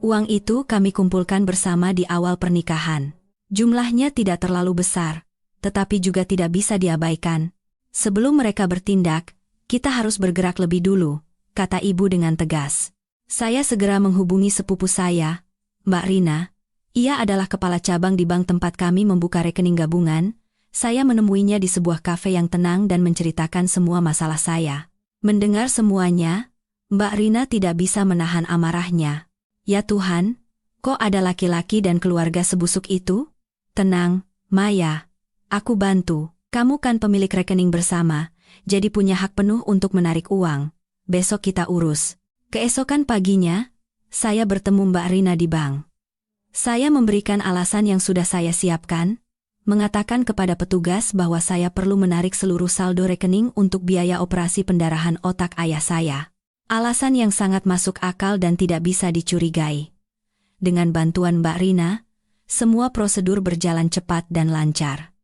Uang itu kami kumpulkan bersama di awal pernikahan. Jumlahnya tidak terlalu besar, tetapi juga tidak bisa diabaikan. Sebelum mereka bertindak, kita harus bergerak lebih dulu, kata ibu dengan tegas. Saya segera menghubungi sepupu saya, Mbak Rina. Ia adalah kepala cabang di bank tempat kami membuka rekening gabungan. Saya menemuinya di sebuah kafe yang tenang dan menceritakan semua masalah saya. Mendengar semuanya, Mbak Rina tidak bisa menahan amarahnya. Ya Tuhan, kok ada laki-laki dan keluarga sebusuk itu? Tenang, Maya. Aku bantu. Kamu kan pemilik rekening bersama, jadi punya hak penuh untuk menarik uang. Besok kita urus. Keesokan paginya, saya bertemu Mbak Rina di bank. Saya memberikan alasan yang sudah saya siapkan, mengatakan kepada petugas bahwa saya perlu menarik seluruh saldo rekening untuk biaya operasi pendarahan otak ayah saya. Alasan yang sangat masuk akal dan tidak bisa dicurigai. Dengan bantuan Mbak Rina, semua prosedur berjalan cepat dan lancar.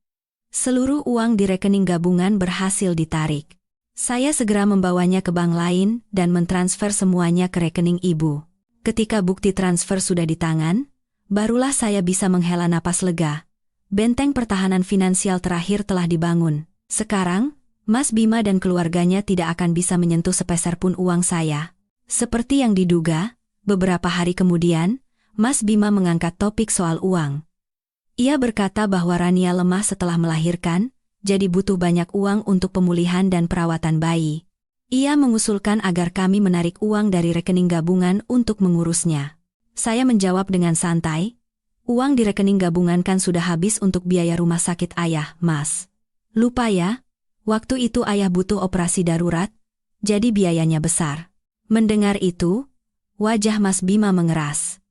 Seluruh uang di rekening gabungan berhasil ditarik. Saya segera membawanya ke bank lain dan mentransfer semuanya ke rekening ibu. Ketika bukti transfer sudah di tangan, barulah saya bisa menghela napas lega. Benteng pertahanan finansial terakhir telah dibangun. Sekarang, Mas Bima dan keluarganya tidak akan bisa menyentuh sepeser pun uang saya. Seperti yang diduga, beberapa hari kemudian, Mas Bima mengangkat topik soal uang. Ia berkata bahwa Rania lemah setelah melahirkan, jadi butuh banyak uang untuk pemulihan dan perawatan bayi. Ia mengusulkan agar kami menarik uang dari rekening gabungan untuk mengurusnya. Saya menjawab dengan santai, uang di rekening gabungan kan sudah habis untuk biaya rumah sakit ayah, Mas. Lupa ya, waktu itu ayah butuh operasi darurat, jadi biayanya besar. Mendengar itu, wajah Mas Bima mengeras.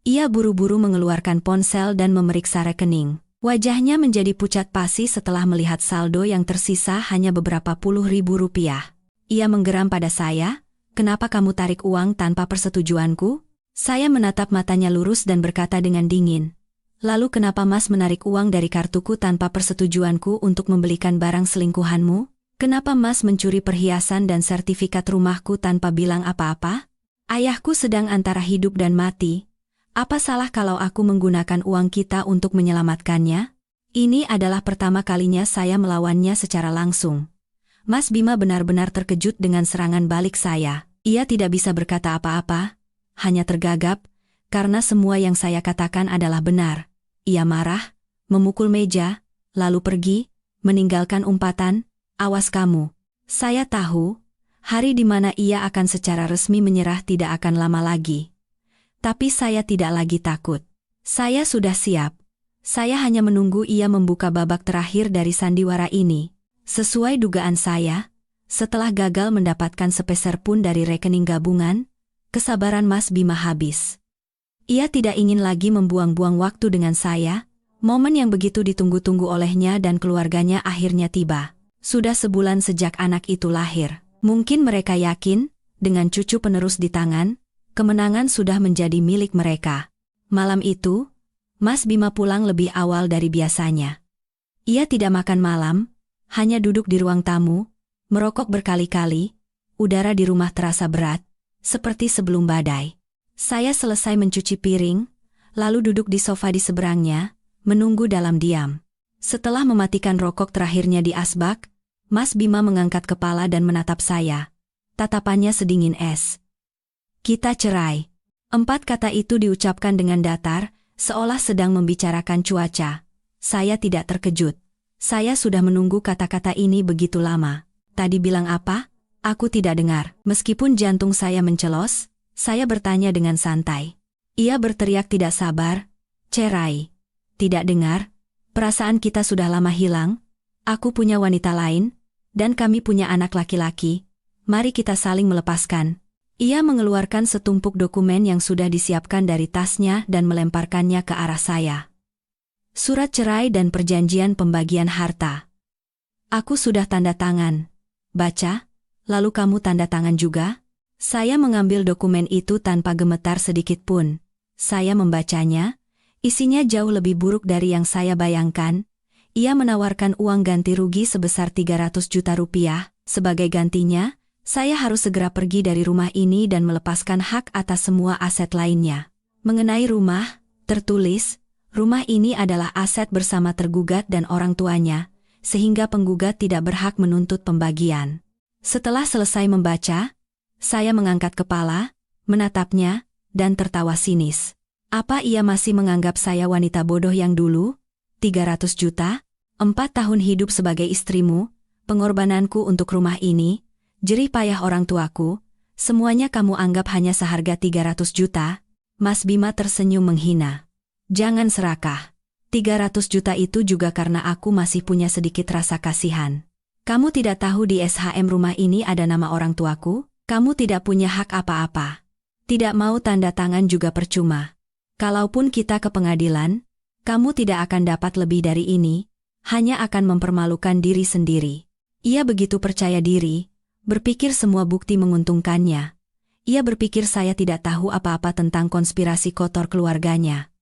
Ia buru-buru mengeluarkan ponsel dan memeriksa rekening. Wajahnya menjadi pucat pasi setelah melihat saldo yang tersisa hanya beberapa puluh ribu rupiah. Ia menggeram pada saya, "Kenapa kamu tarik uang tanpa persetujuanku?" Saya menatap matanya lurus dan berkata dengan dingin, "Lalu kenapa Mas menarik uang dari kartuku tanpa persetujuanku untuk membelikan barang selingkuhanmu? Kenapa Mas mencuri perhiasan dan sertifikat rumahku tanpa bilang apa-apa? Ayahku sedang antara hidup dan mati. Apa salah kalau aku menggunakan uang kita untuk menyelamatkannya?" Ini adalah pertama kalinya saya melawannya secara langsung. Mas Bima benar-benar terkejut dengan serangan balik saya. Ia tidak bisa berkata apa-apa, hanya tergagap, karena semua yang saya katakan adalah benar. Ia marah, memukul meja, lalu pergi, meninggalkan umpatan, "Awas kamu." Saya tahu, hari di mana ia akan secara resmi menyerah tidak akan lama lagi. Tapi saya tidak lagi takut. Saya sudah siap. Saya hanya menunggu ia membuka babak terakhir dari sandiwara ini. Sesuai dugaan saya, setelah gagal mendapatkan sepeser pun dari rekening gabungan, kesabaran Mas Bima habis. Ia tidak ingin lagi membuang-buang waktu dengan saya. Momen yang begitu ditunggu-tunggu olehnya dan keluarganya akhirnya tiba. Sudah sebulan sejak anak itu lahir. Mungkin mereka yakin, dengan cucu penerus di tangan, kemenangan sudah menjadi milik mereka. Malam itu, Mas Bima pulang lebih awal dari biasanya. Ia tidak makan malam, hanya duduk di ruang tamu, merokok berkali-kali. Udara di rumah terasa berat, seperti sebelum badai. Saya selesai mencuci piring, lalu duduk di sofa di seberangnya, menunggu dalam diam. Setelah mematikan rokok terakhirnya di asbak, Mas Bima mengangkat kepala dan menatap saya. Tatapannya sedingin es. "Kita cerai." 4 kata itu diucapkan dengan datar, seolah sedang membicarakan cuaca. Saya tidak terkejut. Saya sudah menunggu kata-kata ini begitu lama. "Tadi bilang apa?" Aku tidak dengar. Meskipun jantung saya mencelos, saya bertanya dengan santai. Ia berteriak tidak sabar, "Cerai." "Tidak dengar? Perasaan kita sudah lama hilang. Aku punya wanita lain, dan kami punya anak laki-laki. Mari kita saling melepaskan." Ia mengeluarkan setumpuk dokumen yang sudah disiapkan dari tasnya dan melemparkannya ke arah saya. "Surat cerai dan perjanjian pembagian harta. Aku sudah tanda tangan. Baca, lalu kamu tanda tangan juga." Saya mengambil dokumen itu tanpa gemetar sedikit pun. Saya membacanya, isinya jauh lebih buruk dari yang saya bayangkan. Ia menawarkan uang ganti rugi sebesar 300 juta rupiah. Sebagai gantinya, saya harus segera pergi dari rumah ini dan melepaskan hak atas semua aset lainnya. Mengenai rumah, tertulis, rumah ini adalah aset bersama tergugat dan orang tuanya, sehingga penggugat tidak berhak menuntut pembagian. Setelah selesai membaca, saya mengangkat kepala, menatapnya, dan tertawa sinis. Apa ia masih menganggap saya wanita bodoh yang dulu? 300 juta? 4 tahun hidup sebagai istrimu, pengorbananku untuk rumah ini, jerih payah orang tuaku, semuanya kamu anggap hanya seharga 300 juta? Mas Bima tersenyum menghina. "Jangan serakah. 300 juta itu juga karena aku masih punya sedikit rasa kasihan. Kamu tidak tahu di SHM rumah ini ada nama orang tuaku? Kamu tidak punya hak apa-apa. Tidak mau tanda tangan juga percuma. Kalaupun kita ke pengadilan, kamu tidak akan dapat lebih dari ini, hanya akan mempermalukan diri sendiri." Ia begitu percaya diri, berpikir semua bukti menguntungkannya. Ia berpikir saya tidak tahu apa-apa tentang konspirasi kotor keluarganya.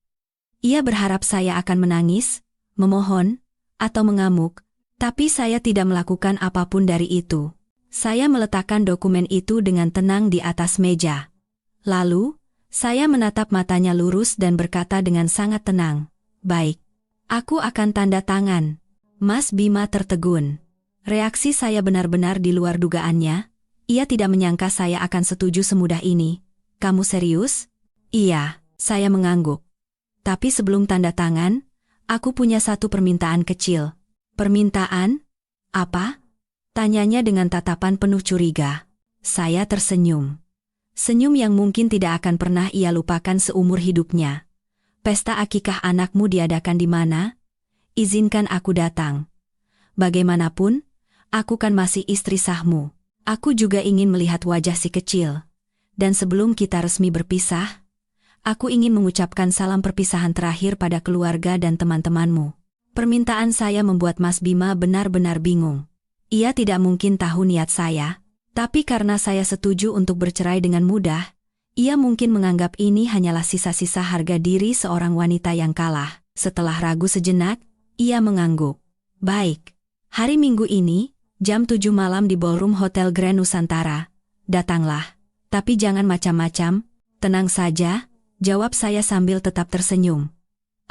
Ia berharap saya akan menangis, memohon, atau mengamuk, tapi saya tidak melakukan apapun dari itu. Saya meletakkan dokumen itu dengan tenang di atas meja. Lalu, saya menatap matanya lurus dan berkata dengan sangat tenang, "Baik, aku akan tanda tangan." Mas Bima tertegun. Reaksi saya benar-benar di luar dugaannya. Ia tidak menyangka saya akan setuju semudah ini. "Kamu serius?" "Iya," saya mengangguk. "Tapi sebelum tanda tangan, aku punya satu permintaan kecil." "Permintaan? Apa?" tanyanya dengan tatapan penuh curiga. Saya tersenyum. Senyum yang mungkin tidak akan pernah ia lupakan seumur hidupnya. "Pesta akikah anakmu diadakan di mana? Izinkan aku datang. Bagaimanapun, aku kan masih istri sahmu. Aku juga ingin melihat wajah si kecil. Dan sebelum kita resmi berpisah, aku ingin mengucapkan salam perpisahan terakhir pada keluarga dan teman-temanmu." Permintaan saya membuat Mas Bima benar-benar bingung. Ia tidak mungkin tahu niat saya, Tapi karena saya setuju untuk bercerai dengan mudah, ia mungkin menganggap ini hanyalah sisa-sisa harga diri seorang wanita yang kalah. Setelah ragu sejenak, ia mengangguk. Baik. Hari Minggu ini, jam 7 malam di Ballroom Hotel Grand Nusantara. Datanglah. Tapi jangan macam-macam. Tenang saja, jawab saya sambil tetap tersenyum.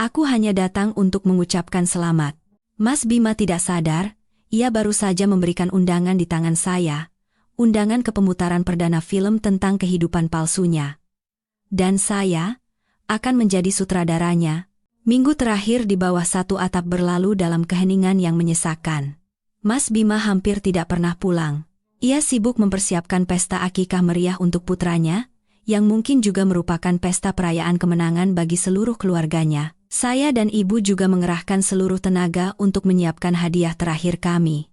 Aku hanya datang untuk mengucapkan selamat. Mas Bima tidak sadar, ia baru saja memberikan undangan di tangan saya. Undangan ke pemutaran perdana film tentang kehidupan palsunya. Dan saya akan menjadi sutradaranya. Minggu terakhir di bawah satu atap berlalu dalam keheningan yang menyesakan. Mas Bima hampir tidak pernah pulang. Ia sibuk mempersiapkan pesta akikah meriah untuk putranya, yang mungkin juga merupakan pesta perayaan kemenangan bagi seluruh keluarganya. Saya dan ibu juga mengerahkan seluruh tenaga untuk menyiapkan hadiah terakhir kami.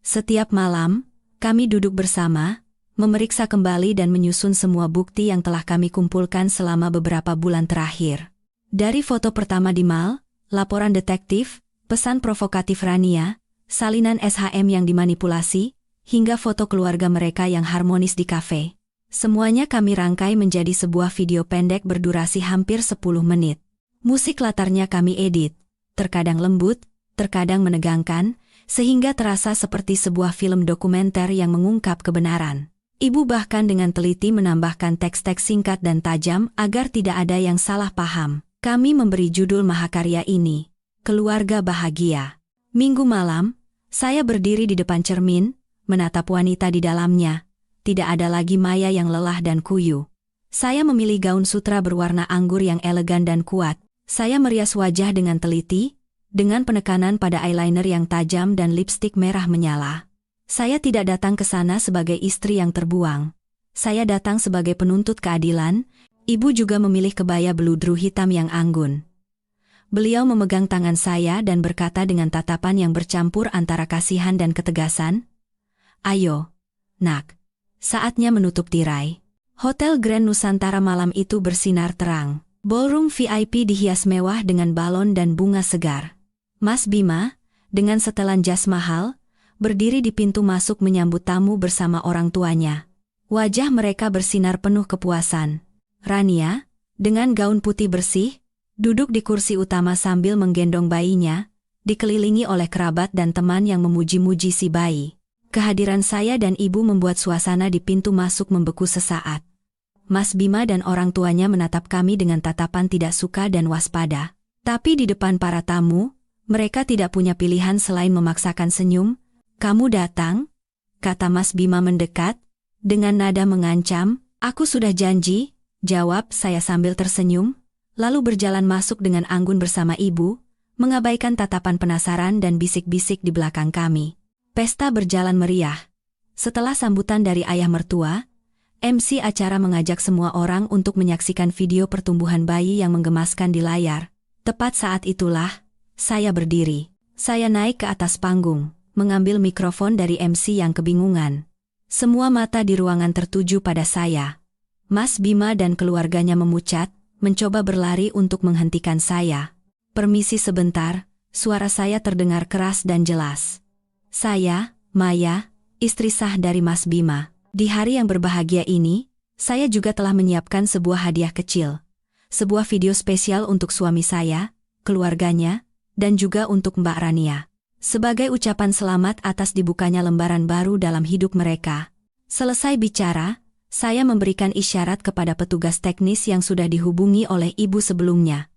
Setiap malam, kami duduk bersama, memeriksa kembali dan menyusun semua bukti yang telah kami kumpulkan selama beberapa bulan terakhir. Dari foto pertama di mall, laporan detektif, pesan provokatif Rania, salinan SHM yang dimanipulasi, hingga foto keluarga mereka yang harmonis di kafe. Semuanya kami rangkai menjadi sebuah video pendek berdurasi hampir 10 menit. Musik latarnya kami edit, terkadang lembut, terkadang menegangkan, sehingga terasa seperti sebuah film dokumenter yang mengungkap kebenaran. Ibu bahkan dengan teliti menambahkan teks-teks singkat dan tajam agar tidak ada yang salah paham. Kami memberi judul mahakarya ini, Keluarga Bahagia. Minggu malam, saya berdiri di depan cermin, menatap wanita di dalamnya. Tidak ada lagi Maya yang lelah dan kuyu. Saya memilih gaun sutra berwarna anggur yang elegan dan kuat. Saya merias wajah dengan teliti, dengan penekanan pada eyeliner yang tajam dan lipstik merah menyala. Saya tidak datang ke sana sebagai istri yang terbuang. Saya datang sebagai penuntut keadilan. Ibu juga memilih kebaya beludru hitam yang anggun. Beliau memegang tangan saya dan berkata dengan tatapan yang bercampur antara kasihan dan ketegasan, "Ayo, nak, saatnya menutup tirai." Hotel Grand Nusantara malam itu bersinar terang. Ballroom VIP dihias mewah dengan balon dan bunga segar. Mas Bima, dengan setelan jas mahal, berdiri di pintu masuk menyambut tamu bersama orang tuanya. Wajah mereka bersinar penuh kepuasan. Rania, dengan gaun putih bersih, duduk di kursi utama sambil menggendong bayinya, dikelilingi oleh kerabat dan teman yang memuji-muji si bayi. Kehadiran saya dan ibu membuat suasana di pintu masuk membeku sesaat. Mas Bima dan orang tuanya menatap kami dengan tatapan tidak suka dan waspada. Tapi di depan para tamu, mereka tidak punya pilihan selain memaksakan senyum. "Kamu datang?" kata Mas Bima mendekat, dengan nada mengancam. "Aku sudah janji," jawab saya sambil tersenyum, lalu berjalan masuk dengan anggun bersama ibu, mengabaikan tatapan penasaran dan bisik-bisik di belakang kami. Pesta berjalan meriah. Setelah sambutan dari ayah mertua, MC acara mengajak semua orang untuk menyaksikan video pertumbuhan bayi yang menggemaskan di layar. Tepat saat itulah, saya berdiri. Saya naik ke atas panggung, mengambil mikrofon dari MC yang kebingungan. Semua mata di ruangan tertuju pada saya. Mas Bima dan keluarganya memucat, mencoba berlari untuk menghentikan saya. "Permisi sebentar," suara saya terdengar keras dan jelas. "Saya, Maya, istri sah dari Mas Bima. Di hari yang berbahagia ini, saya juga telah menyiapkan sebuah hadiah kecil. Sebuah video spesial untuk suami saya, keluarganya, dan juga untuk Mbak Rania. Sebagai ucapan selamat atas dibukanya lembaran baru dalam hidup mereka." Selesai bicara, saya memberikan isyarat kepada petugas teknis yang sudah dihubungi oleh ibu sebelumnya.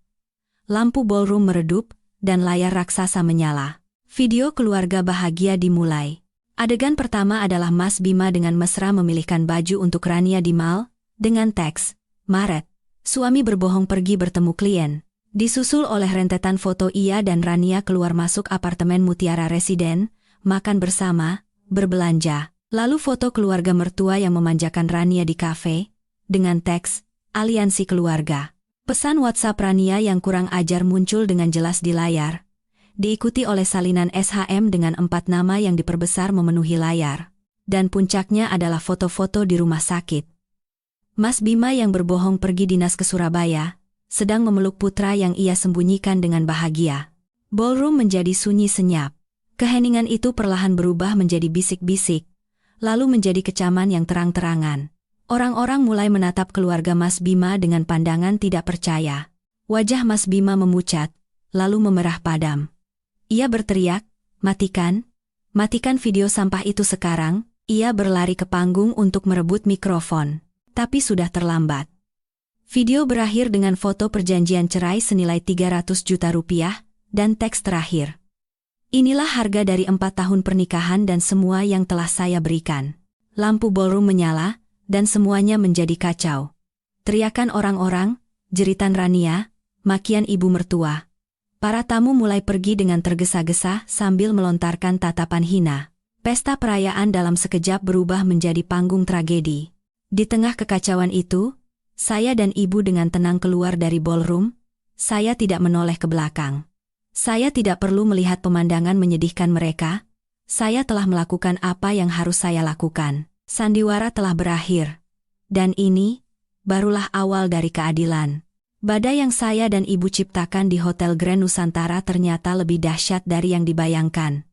Lampu ballroom meredup, dan layar raksasa menyala. Video keluarga bahagia dimulai. Adegan pertama adalah Mas Bima dengan mesra memilihkan baju untuk Rania di mall, dengan teks, "Maret, suami berbohong pergi bertemu klien." Disusul oleh rentetan foto ia dan Rania keluar masuk apartemen Mutiara Residen, makan bersama, berbelanja. Lalu foto keluarga mertua yang memanjakan Rania di kafe, dengan teks, "Aliansi Keluarga." Pesan WhatsApp Rania yang kurang ajar muncul dengan jelas di layar, diikuti oleh salinan SHM dengan 4 nama yang diperbesar memenuhi layar. Dan puncaknya adalah foto-foto di rumah sakit. Mas Bima yang berbohong pergi dinas ke Surabaya, sedang memeluk putra yang ia sembunyikan dengan bahagia. Ballroom menjadi sunyi senyap. Keheningan itu perlahan berubah menjadi bisik-bisik. lalu menjadi kecaman yang terang-terangan. Orang-orang mulai menatap keluarga Mas Bima dengan pandangan tidak percaya. Wajah Mas Bima memucat, lalu memerah padam. Ia berteriak, "Matikan! Matikan video sampah itu sekarang!" Ia berlari ke panggung untuk merebut mikrofon. Tapi sudah terlambat. Video berakhir dengan foto perjanjian cerai senilai 300 juta rupiah, dan teks terakhir. "Inilah harga dari 4 tahun pernikahan dan semua yang telah saya berikan." Lampu ballroom menyala, dan semuanya menjadi kacau. Teriakan orang-orang, jeritan Rania, makian ibu mertua. Para tamu mulai pergi dengan tergesa-gesa sambil melontarkan tatapan hina. Pesta perayaan dalam sekejap berubah menjadi panggung tragedi. Di tengah kekacauan itu, saya dan ibu dengan tenang keluar dari ballroom. Saya tidak menoleh ke belakang. Saya tidak perlu melihat pemandangan menyedihkan mereka. Saya telah melakukan apa yang harus saya lakukan. Sandiwara telah berakhir. Dan ini, barulah awal dari keadilan. Badai yang saya dan ibu ciptakan di Hotel Grand Nusantara ternyata lebih dahsyat dari yang dibayangkan.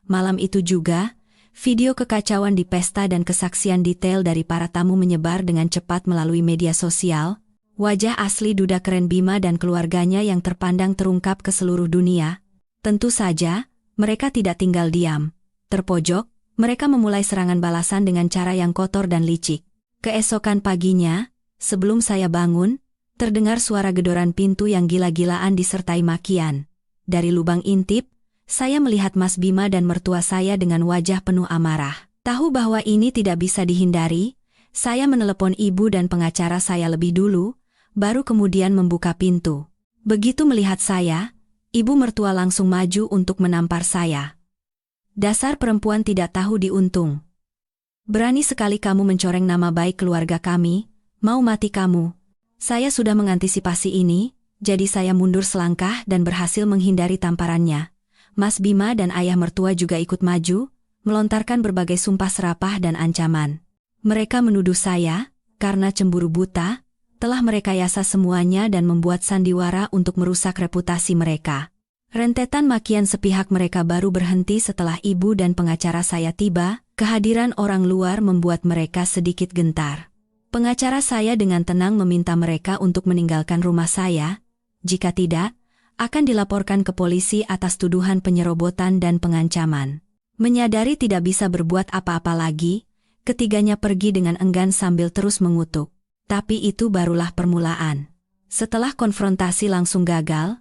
Malam itu juga, video kekacauan di pesta dan kesaksian detail dari para tamu menyebar dengan cepat melalui media sosial. Wajah asli duda keren Bima dan keluarganya yang terpandang terungkap ke seluruh dunia. Tentu saja, mereka tidak tinggal diam. Terpojok, mereka memulai serangan balasan dengan cara yang kotor dan licik. Keesokan paginya, sebelum saya bangun, terdengar suara gedoran pintu yang gila-gilaan disertai makian. Dari lubang intip, saya melihat Mas Bima dan mertua saya dengan wajah penuh amarah. Tahu bahwa ini tidak bisa dihindari, saya menelepon ibu dan pengacara saya lebih dulu, baru kemudian membuka pintu. Begitu melihat saya, ibu mertua langsung maju untuk menampar saya. "Dasar perempuan tidak tahu diuntung. Berani sekali kamu mencoreng nama baik keluarga kami, mau mati kamu." Saya sudah mengantisipasi ini, jadi saya mundur selangkah dan berhasil menghindari tamparannya. Mas Bima dan ayah mertua juga ikut maju, melontarkan berbagai sumpah serapah dan ancaman. Mereka menuduh saya, karena cemburu buta, telah merekayasa semuanya dan membuat sandiwara untuk merusak reputasi mereka. Rentetan makian sepihak mereka baru berhenti setelah ibu dan pengacara saya tiba. Kehadiran orang luar membuat mereka sedikit gentar. Pengacara saya dengan tenang meminta mereka untuk meninggalkan rumah saya. Jika tidak, akan dilaporkan ke polisi atas tuduhan penyerobotan dan pengancaman. Menyadari tidak bisa berbuat apa-apa lagi, ketiganya pergi dengan enggan sambil terus mengutuk. Tapi itu barulah permulaan. Setelah konfrontasi langsung gagal,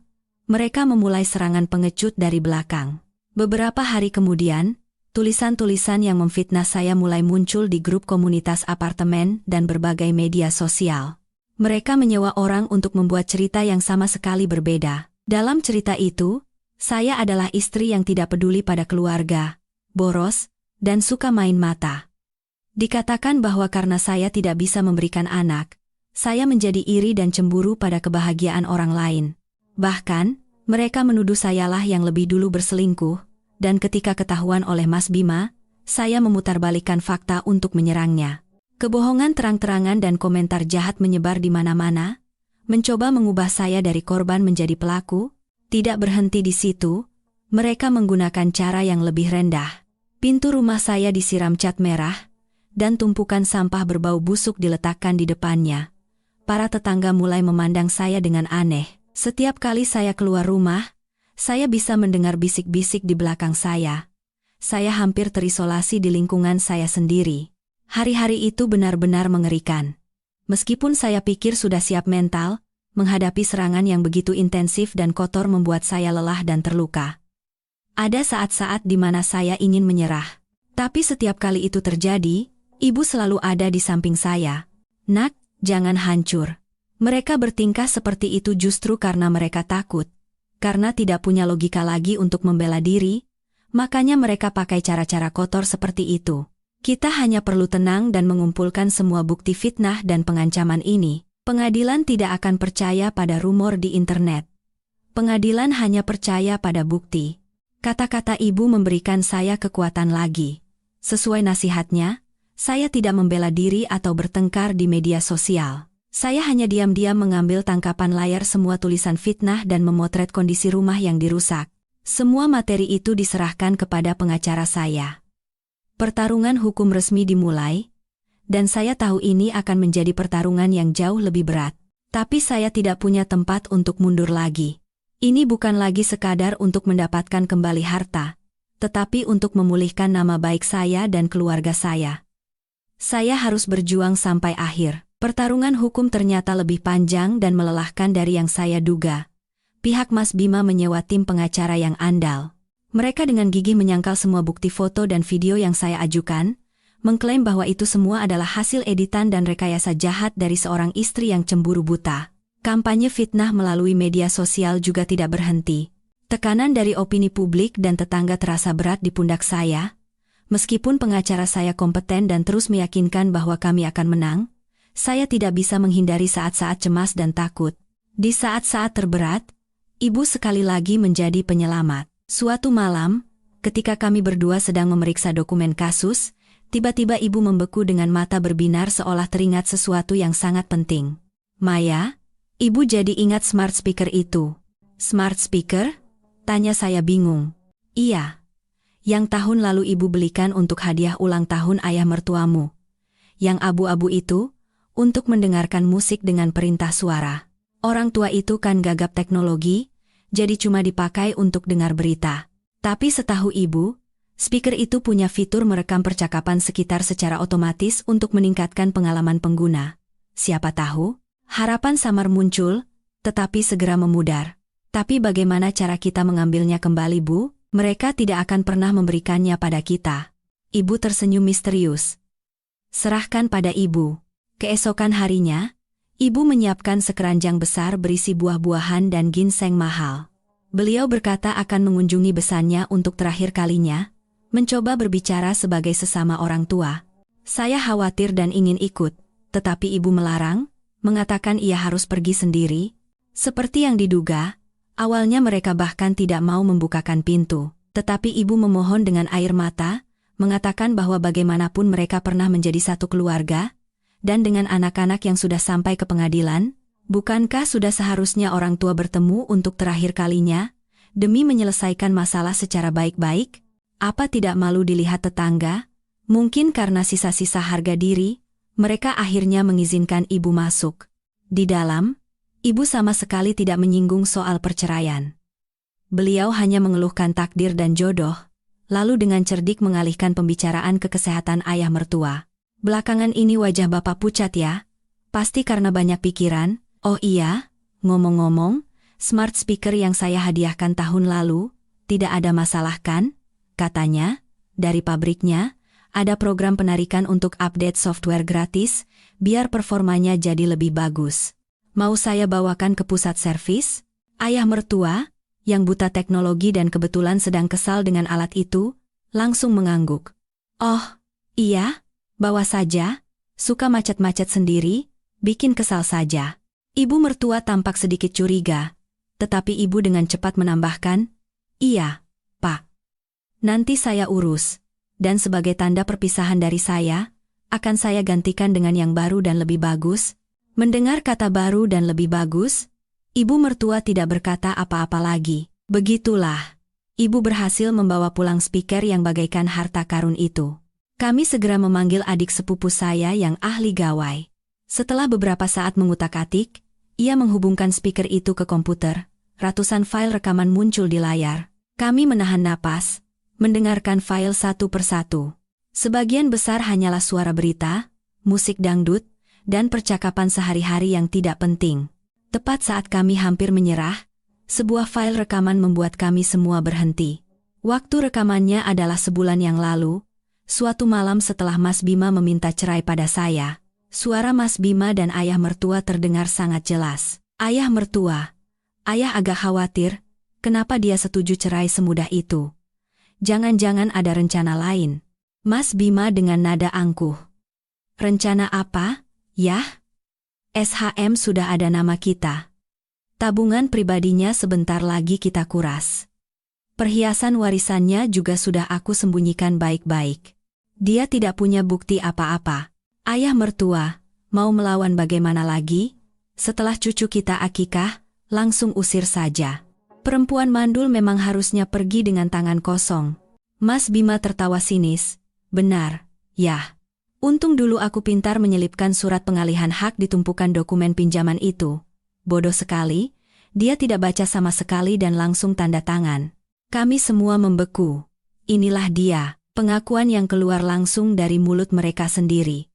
mereka memulai serangan pengecut dari belakang. Beberapa hari kemudian, tulisan-tulisan yang memfitnah saya mulai muncul di grup komunitas apartemen dan berbagai media sosial. Mereka menyewa orang untuk membuat cerita yang sama sekali berbeda. Dalam cerita itu, saya adalah istri yang tidak peduli pada keluarga, boros, dan suka main mata. Dikatakan bahwa karena saya tidak bisa memberikan anak, saya menjadi iri dan cemburu pada kebahagiaan orang lain. Bahkan, mereka menuduh sayalah yang lebih dulu berselingkuh, dan ketika ketahuan oleh Mas Bima, saya memutarbalikkan fakta untuk menyerangnya. Kebohongan terang-terangan dan komentar jahat menyebar di mana-mana, mencoba mengubah saya dari korban menjadi pelaku. Tidak berhenti di situ, mereka menggunakan cara yang lebih rendah. Pintu rumah saya disiram cat merah, dan tumpukan sampah berbau busuk diletakkan di depannya. Para tetangga mulai memandang saya dengan aneh. Setiap kali saya keluar rumah, saya bisa mendengar bisik-bisik di belakang saya. Saya hampir terisolasi di lingkungan saya sendiri. Hari-hari itu benar-benar mengerikan. Meskipun saya pikir sudah siap mental, menghadapi serangan yang begitu intensif dan kotor membuat saya lelah dan terluka. Ada saat-saat di mana saya ingin menyerah. Tapi setiap kali itu terjadi, ibu selalu ada di samping saya. "Nak, jangan hancur." Mereka bertingkah seperti itu justru karena mereka takut. Karena tidak punya logika lagi untuk membela diri, makanya mereka pakai cara-cara kotor seperti itu. Kita hanya perlu tenang dan mengumpulkan semua bukti fitnah dan pengancaman ini. Pengadilan tidak akan percaya pada rumor di internet. Pengadilan hanya percaya pada bukti. Kata-kata ibu memberikan saya kekuatan lagi. Sesuai nasihatnya, saya tidak membela diri atau bertengkar di media sosial. Saya hanya diam-diam mengambil tangkapan layar semua tulisan fitnah dan memotret kondisi rumah yang dirusak. Semua materi itu diserahkan kepada pengacara saya. Pertarungan hukum resmi dimulai, dan saya tahu ini akan menjadi pertarungan yang jauh lebih berat. Tapi saya tidak punya tempat untuk mundur lagi. Ini bukan lagi sekadar untuk mendapatkan kembali harta, tetapi untuk memulihkan nama baik saya dan keluarga saya. Saya harus berjuang sampai akhir. Pertarungan hukum ternyata lebih panjang dan melelahkan dari yang saya duga. Pihak Mas Bima menyewa tim pengacara yang andal. Mereka dengan gigih menyangkal semua bukti foto dan video yang saya ajukan, mengklaim bahwa itu semua adalah hasil editan dan rekayasa jahat dari seorang istri yang cemburu buta. Kampanye fitnah melalui media sosial juga tidak berhenti. Tekanan dari opini publik dan tetangga terasa berat di pundak saya. Meskipun pengacara saya kompeten dan terus meyakinkan bahwa kami akan menang, saya tidak bisa menghindari saat-saat cemas dan takut. Di saat-saat terberat, ibu sekali lagi menjadi penyelamat. Suatu malam, ketika kami berdua sedang memeriksa dokumen kasus, tiba-tiba ibu membeku dengan mata berbinar seolah teringat sesuatu yang sangat penting. "Maya, ibu jadi ingat smart speaker itu." "Smart speaker?" tanya saya bingung. "Iya, yang tahun lalu ibu belikan untuk hadiah ulang tahun ayah mertuamu. Yang abu-abu itu, untuk mendengarkan musik dengan perintah suara. Orang tua itu kan gagap teknologi, jadi cuma dipakai untuk dengar berita. Tapi setahu ibu, speaker itu punya fitur merekam percakapan sekitar secara otomatis untuk meningkatkan pengalaman pengguna. Siapa tahu, harapan samar muncul, tetapi segera memudar. Tapi bagaimana cara kita mengambilnya kembali, Bu? Mereka tidak akan pernah memberikannya pada kita." Ibu tersenyum misterius. "Serahkan pada ibu." Keesokan harinya, ibu menyiapkan sekeranjang besar berisi buah-buahan dan ginseng mahal. Beliau berkata akan mengunjungi besannya untuk terakhir kalinya, mencoba berbicara sebagai sesama orang tua. Saya khawatir dan ingin ikut, tetapi ibu melarang, mengatakan ia harus pergi sendiri. Seperti yang diduga, awalnya mereka bahkan tidak mau membukakan pintu, tetapi ibu memohon dengan air mata, mengatakan bahwa bagaimanapun mereka pernah menjadi satu keluarga, dan dengan anak-anak yang sudah sampai ke pengadilan, bukankah sudah seharusnya orang tua bertemu untuk terakhir kalinya, demi menyelesaikan masalah secara baik-baik? Apa tidak malu dilihat tetangga? Mungkin karena sisa-sisa harga diri, mereka akhirnya mengizinkan ibu masuk. Di dalam, ibu sama sekali tidak menyinggung soal perceraian. Beliau hanya mengeluhkan takdir dan jodoh, lalu dengan cerdik mengalihkan pembicaraan ke kesehatan ayah mertua. "Belakangan ini wajah Bapak pucat ya? Pasti karena banyak pikiran." "Oh iya, ngomong-ngomong, smart speaker yang saya hadiahkan tahun lalu, tidak ada masalah kan?" Katanya, dari pabriknya, ada program penarikan untuk update software gratis, biar performanya jadi lebih bagus. "Mau saya bawakan ke pusat servis?" Ayah mertua, yang buta teknologi dan kebetulan sedang kesal dengan alat itu, langsung mengangguk. "Oh, iya, bawa saja, suka macet-macet sendiri, bikin kesal saja." Ibu mertua tampak sedikit curiga, tetapi ibu dengan cepat menambahkan, "Iya, Pak. Nanti saya urus, dan sebagai tanda perpisahan dari saya, akan saya gantikan dengan yang baru dan lebih bagus." Mendengar kata baru dan lebih bagus, ibu mertua tidak berkata apa-apa lagi. Begitulah, ibu berhasil membawa pulang speaker yang bagaikan harta karun itu. Kami segera memanggil adik sepupu saya yang ahli gawai. Setelah beberapa saat mengutak-atik, ia menghubungkan speaker itu ke komputer. Ratusan file rekaman muncul di layar. Kami menahan napas, mendengarkan file satu persatu. Sebagian besar hanyalah suara berita, musik dangdut, dan percakapan sehari-hari yang tidak penting. Tepat saat kami hampir menyerah, sebuah file rekaman membuat kami semua berhenti. Waktu rekamannya adalah sebulan yang lalu, suatu malam setelah Mas Bima meminta cerai pada saya. Suara Mas Bima dan ayah mertua terdengar sangat jelas. "Ayah mertua, ayah agak khawatir, kenapa dia setuju cerai semudah itu? Jangan-jangan ada rencana lain?" Mas Bima dengan nada angkuh. "Rencana apa, Yah? SHM sudah ada nama kita. Tabungan pribadinya sebentar lagi kita kuras. Perhiasan warisannya juga sudah aku sembunyikan baik-baik. Dia tidak punya bukti apa-apa. Ayah mertua, mau melawan bagaimana lagi? Setelah cucu kita akikah, langsung usir saja. Perempuan mandul memang harusnya pergi dengan tangan kosong." Mas Bima tertawa sinis. Benar, ya. Untung dulu aku pintar menyelipkan surat pengalihan hak di tumpukan dokumen pinjaman itu. Bodoh sekali, dia tidak baca sama sekali dan langsung tanda tangan. Kami semua membeku. Inilah dia, pengakuan yang keluar langsung dari mulut mereka sendiri.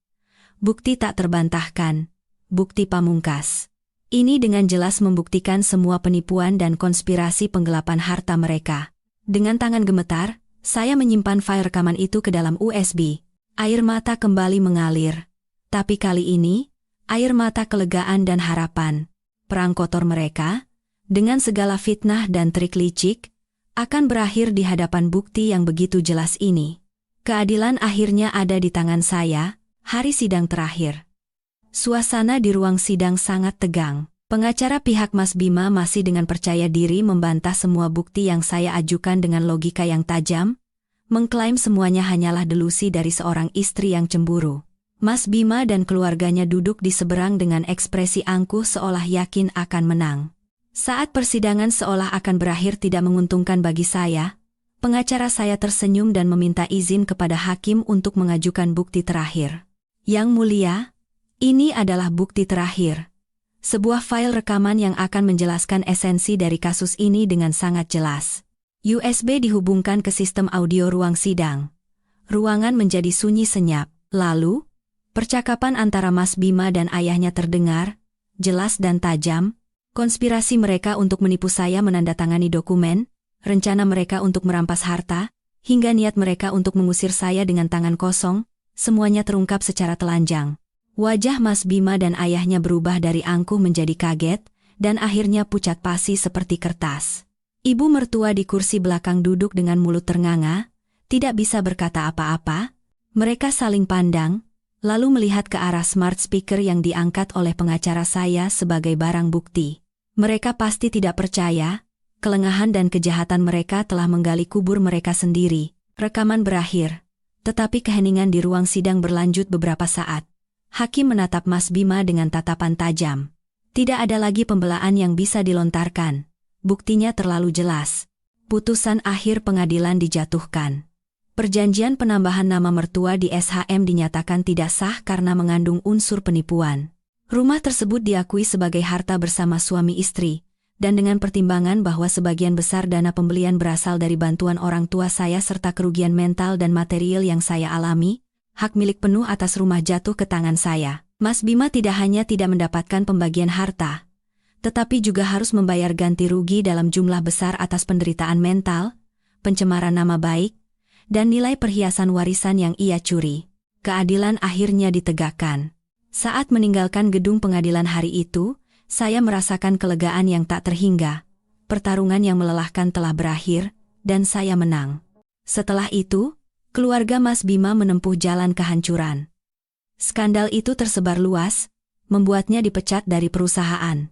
Bukti tak terbantahkan, bukti pamungkas. Ini dengan jelas membuktikan semua penipuan dan konspirasi penggelapan harta mereka. Dengan tangan gemetar, saya menyimpan file rekaman itu ke dalam USB. Air mata kembali mengalir. Tapi kali ini, air mata kelegaan dan harapan. Perang kotor mereka, dengan segala fitnah dan trik licik, akan berakhir di hadapan bukti yang begitu jelas ini. Keadilan akhirnya ada di tangan saya. Hari sidang terakhir. Suasana di ruang sidang sangat tegang. Pengacara pihak Mas Bima masih dengan percaya diri membantah semua bukti yang saya ajukan dengan logika yang tajam, mengklaim semuanya hanyalah delusi dari seorang istri yang cemburu. Mas Bima dan keluarganya duduk di seberang dengan ekspresi angkuh seolah yakin akan menang. Saat persidangan seolah akan berakhir tidak menguntungkan bagi saya, pengacara saya tersenyum dan meminta izin kepada hakim untuk mengajukan bukti terakhir. Yang mulia, ini adalah bukti terakhir. Sebuah file rekaman yang akan menjelaskan esensi dari kasus ini dengan sangat jelas. USB dihubungkan ke sistem audio ruang sidang. Ruangan menjadi sunyi senyap. Lalu, percakapan antara Mas Bima dan ayahnya terdengar, jelas dan tajam. Konspirasi mereka untuk menipu saya menandatangani dokumen, rencana mereka untuk merampas harta, hingga niat mereka untuk mengusir saya dengan tangan kosong, semuanya terungkap secara telanjang. Wajah Mas Bima dan ayahnya berubah dari angkuh menjadi kaget, dan akhirnya pucat pasi seperti kertas. Ibu mertua di kursi belakang duduk dengan mulut ternganga, tidak bisa berkata apa-apa. Mereka saling pandang, lalu melihat ke arah smart speaker yang diangkat oleh pengacara saya sebagai barang bukti. Mereka pasti tidak percaya, kelengahan dan kejahatan mereka telah menggali kubur mereka sendiri. Rekaman berakhir, tetapi keheningan di ruang sidang berlanjut beberapa saat. Hakim menatap Mas Bima dengan tatapan tajam. Tidak ada lagi pembelaan yang bisa dilontarkan. Buktinya terlalu jelas. Putusan akhir pengadilan dijatuhkan. Perjanjian penambahan nama mertua di SHM dinyatakan tidak sah karena mengandung unsur penipuan. Rumah tersebut diakui sebagai harta bersama suami istri, dan dengan pertimbangan bahwa sebagian besar dana pembelian berasal dari bantuan orang tua saya serta kerugian mental dan material yang saya alami, hak milik penuh atas rumah jatuh ke tangan saya. Mas Bima tidak hanya tidak mendapatkan pembagian harta, tetapi juga harus membayar ganti rugi dalam jumlah besar atas penderitaan mental, pencemaran nama baik, dan nilai perhiasan warisan yang ia curi. Keadilan akhirnya ditegakkan. Saat meninggalkan gedung pengadilan hari itu, saya merasakan kelegaan yang tak terhingga. Pertarungan yang melelahkan telah berakhir, dan saya menang. Setelah itu, keluarga Mas Bima menempuh jalan kehancuran. Skandal itu tersebar luas, membuatnya dipecat dari perusahaan.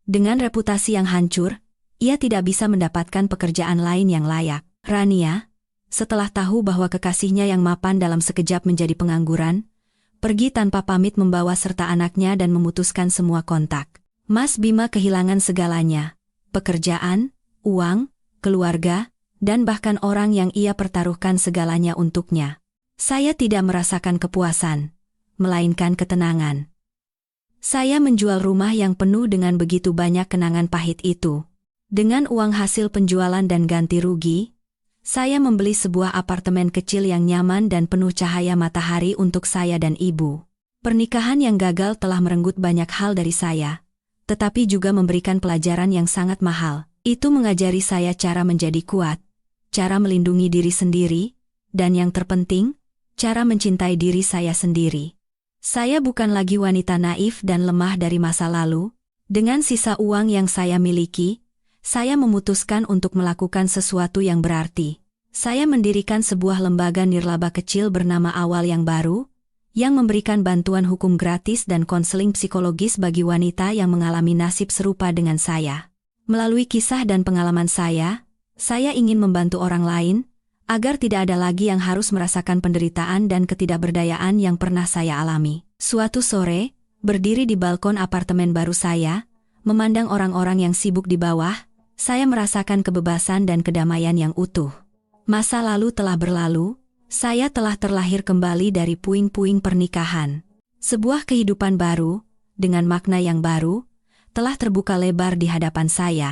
Dengan reputasi yang hancur, ia tidak bisa mendapatkan pekerjaan lain yang layak. Rania, setelah tahu bahwa kekasihnya yang mapan dalam sekejap menjadi pengangguran, pergi tanpa pamit membawa serta anaknya dan memutuskan semua kontak. Mas Bima kehilangan segalanya, pekerjaan, uang, keluarga, dan bahkan orang yang ia pertaruhkan segalanya untuknya. Saya tidak merasakan kepuasan, melainkan ketenangan. Saya menjual rumah yang penuh dengan begitu banyak kenangan pahit itu. Dengan uang hasil penjualan dan ganti rugi, saya membeli sebuah apartemen kecil yang nyaman dan penuh cahaya matahari untuk saya dan ibu. Pernikahan yang gagal telah merenggut banyak hal dari saya, tetapi juga memberikan pelajaran yang sangat mahal. Itu mengajari saya cara menjadi kuat, cara melindungi diri sendiri, dan yang terpenting, cara mencintai diri saya sendiri. Saya bukan lagi wanita naif dan lemah dari masa lalu. Dengan sisa uang yang saya miliki, saya memutuskan untuk melakukan sesuatu yang berarti. Saya mendirikan sebuah lembaga nirlaba kecil bernama Awal Yang Baru, yang memberikan bantuan hukum gratis dan konseling psikologis bagi wanita yang mengalami nasib serupa dengan saya. Melalui kisah dan pengalaman saya ingin membantu orang lain, agar tidak ada lagi yang harus merasakan penderitaan dan ketidakberdayaan yang pernah saya alami. Suatu sore, berdiri di balkon apartemen baru saya, memandang orang-orang yang sibuk di bawah, saya merasakan kebebasan dan kedamaian yang utuh. Masa lalu telah berlalu, Saya telah terlahir kembali dari puing-puing pernikahan. Sebuah kehidupan baru, dengan makna yang baru, telah terbuka lebar di hadapan saya.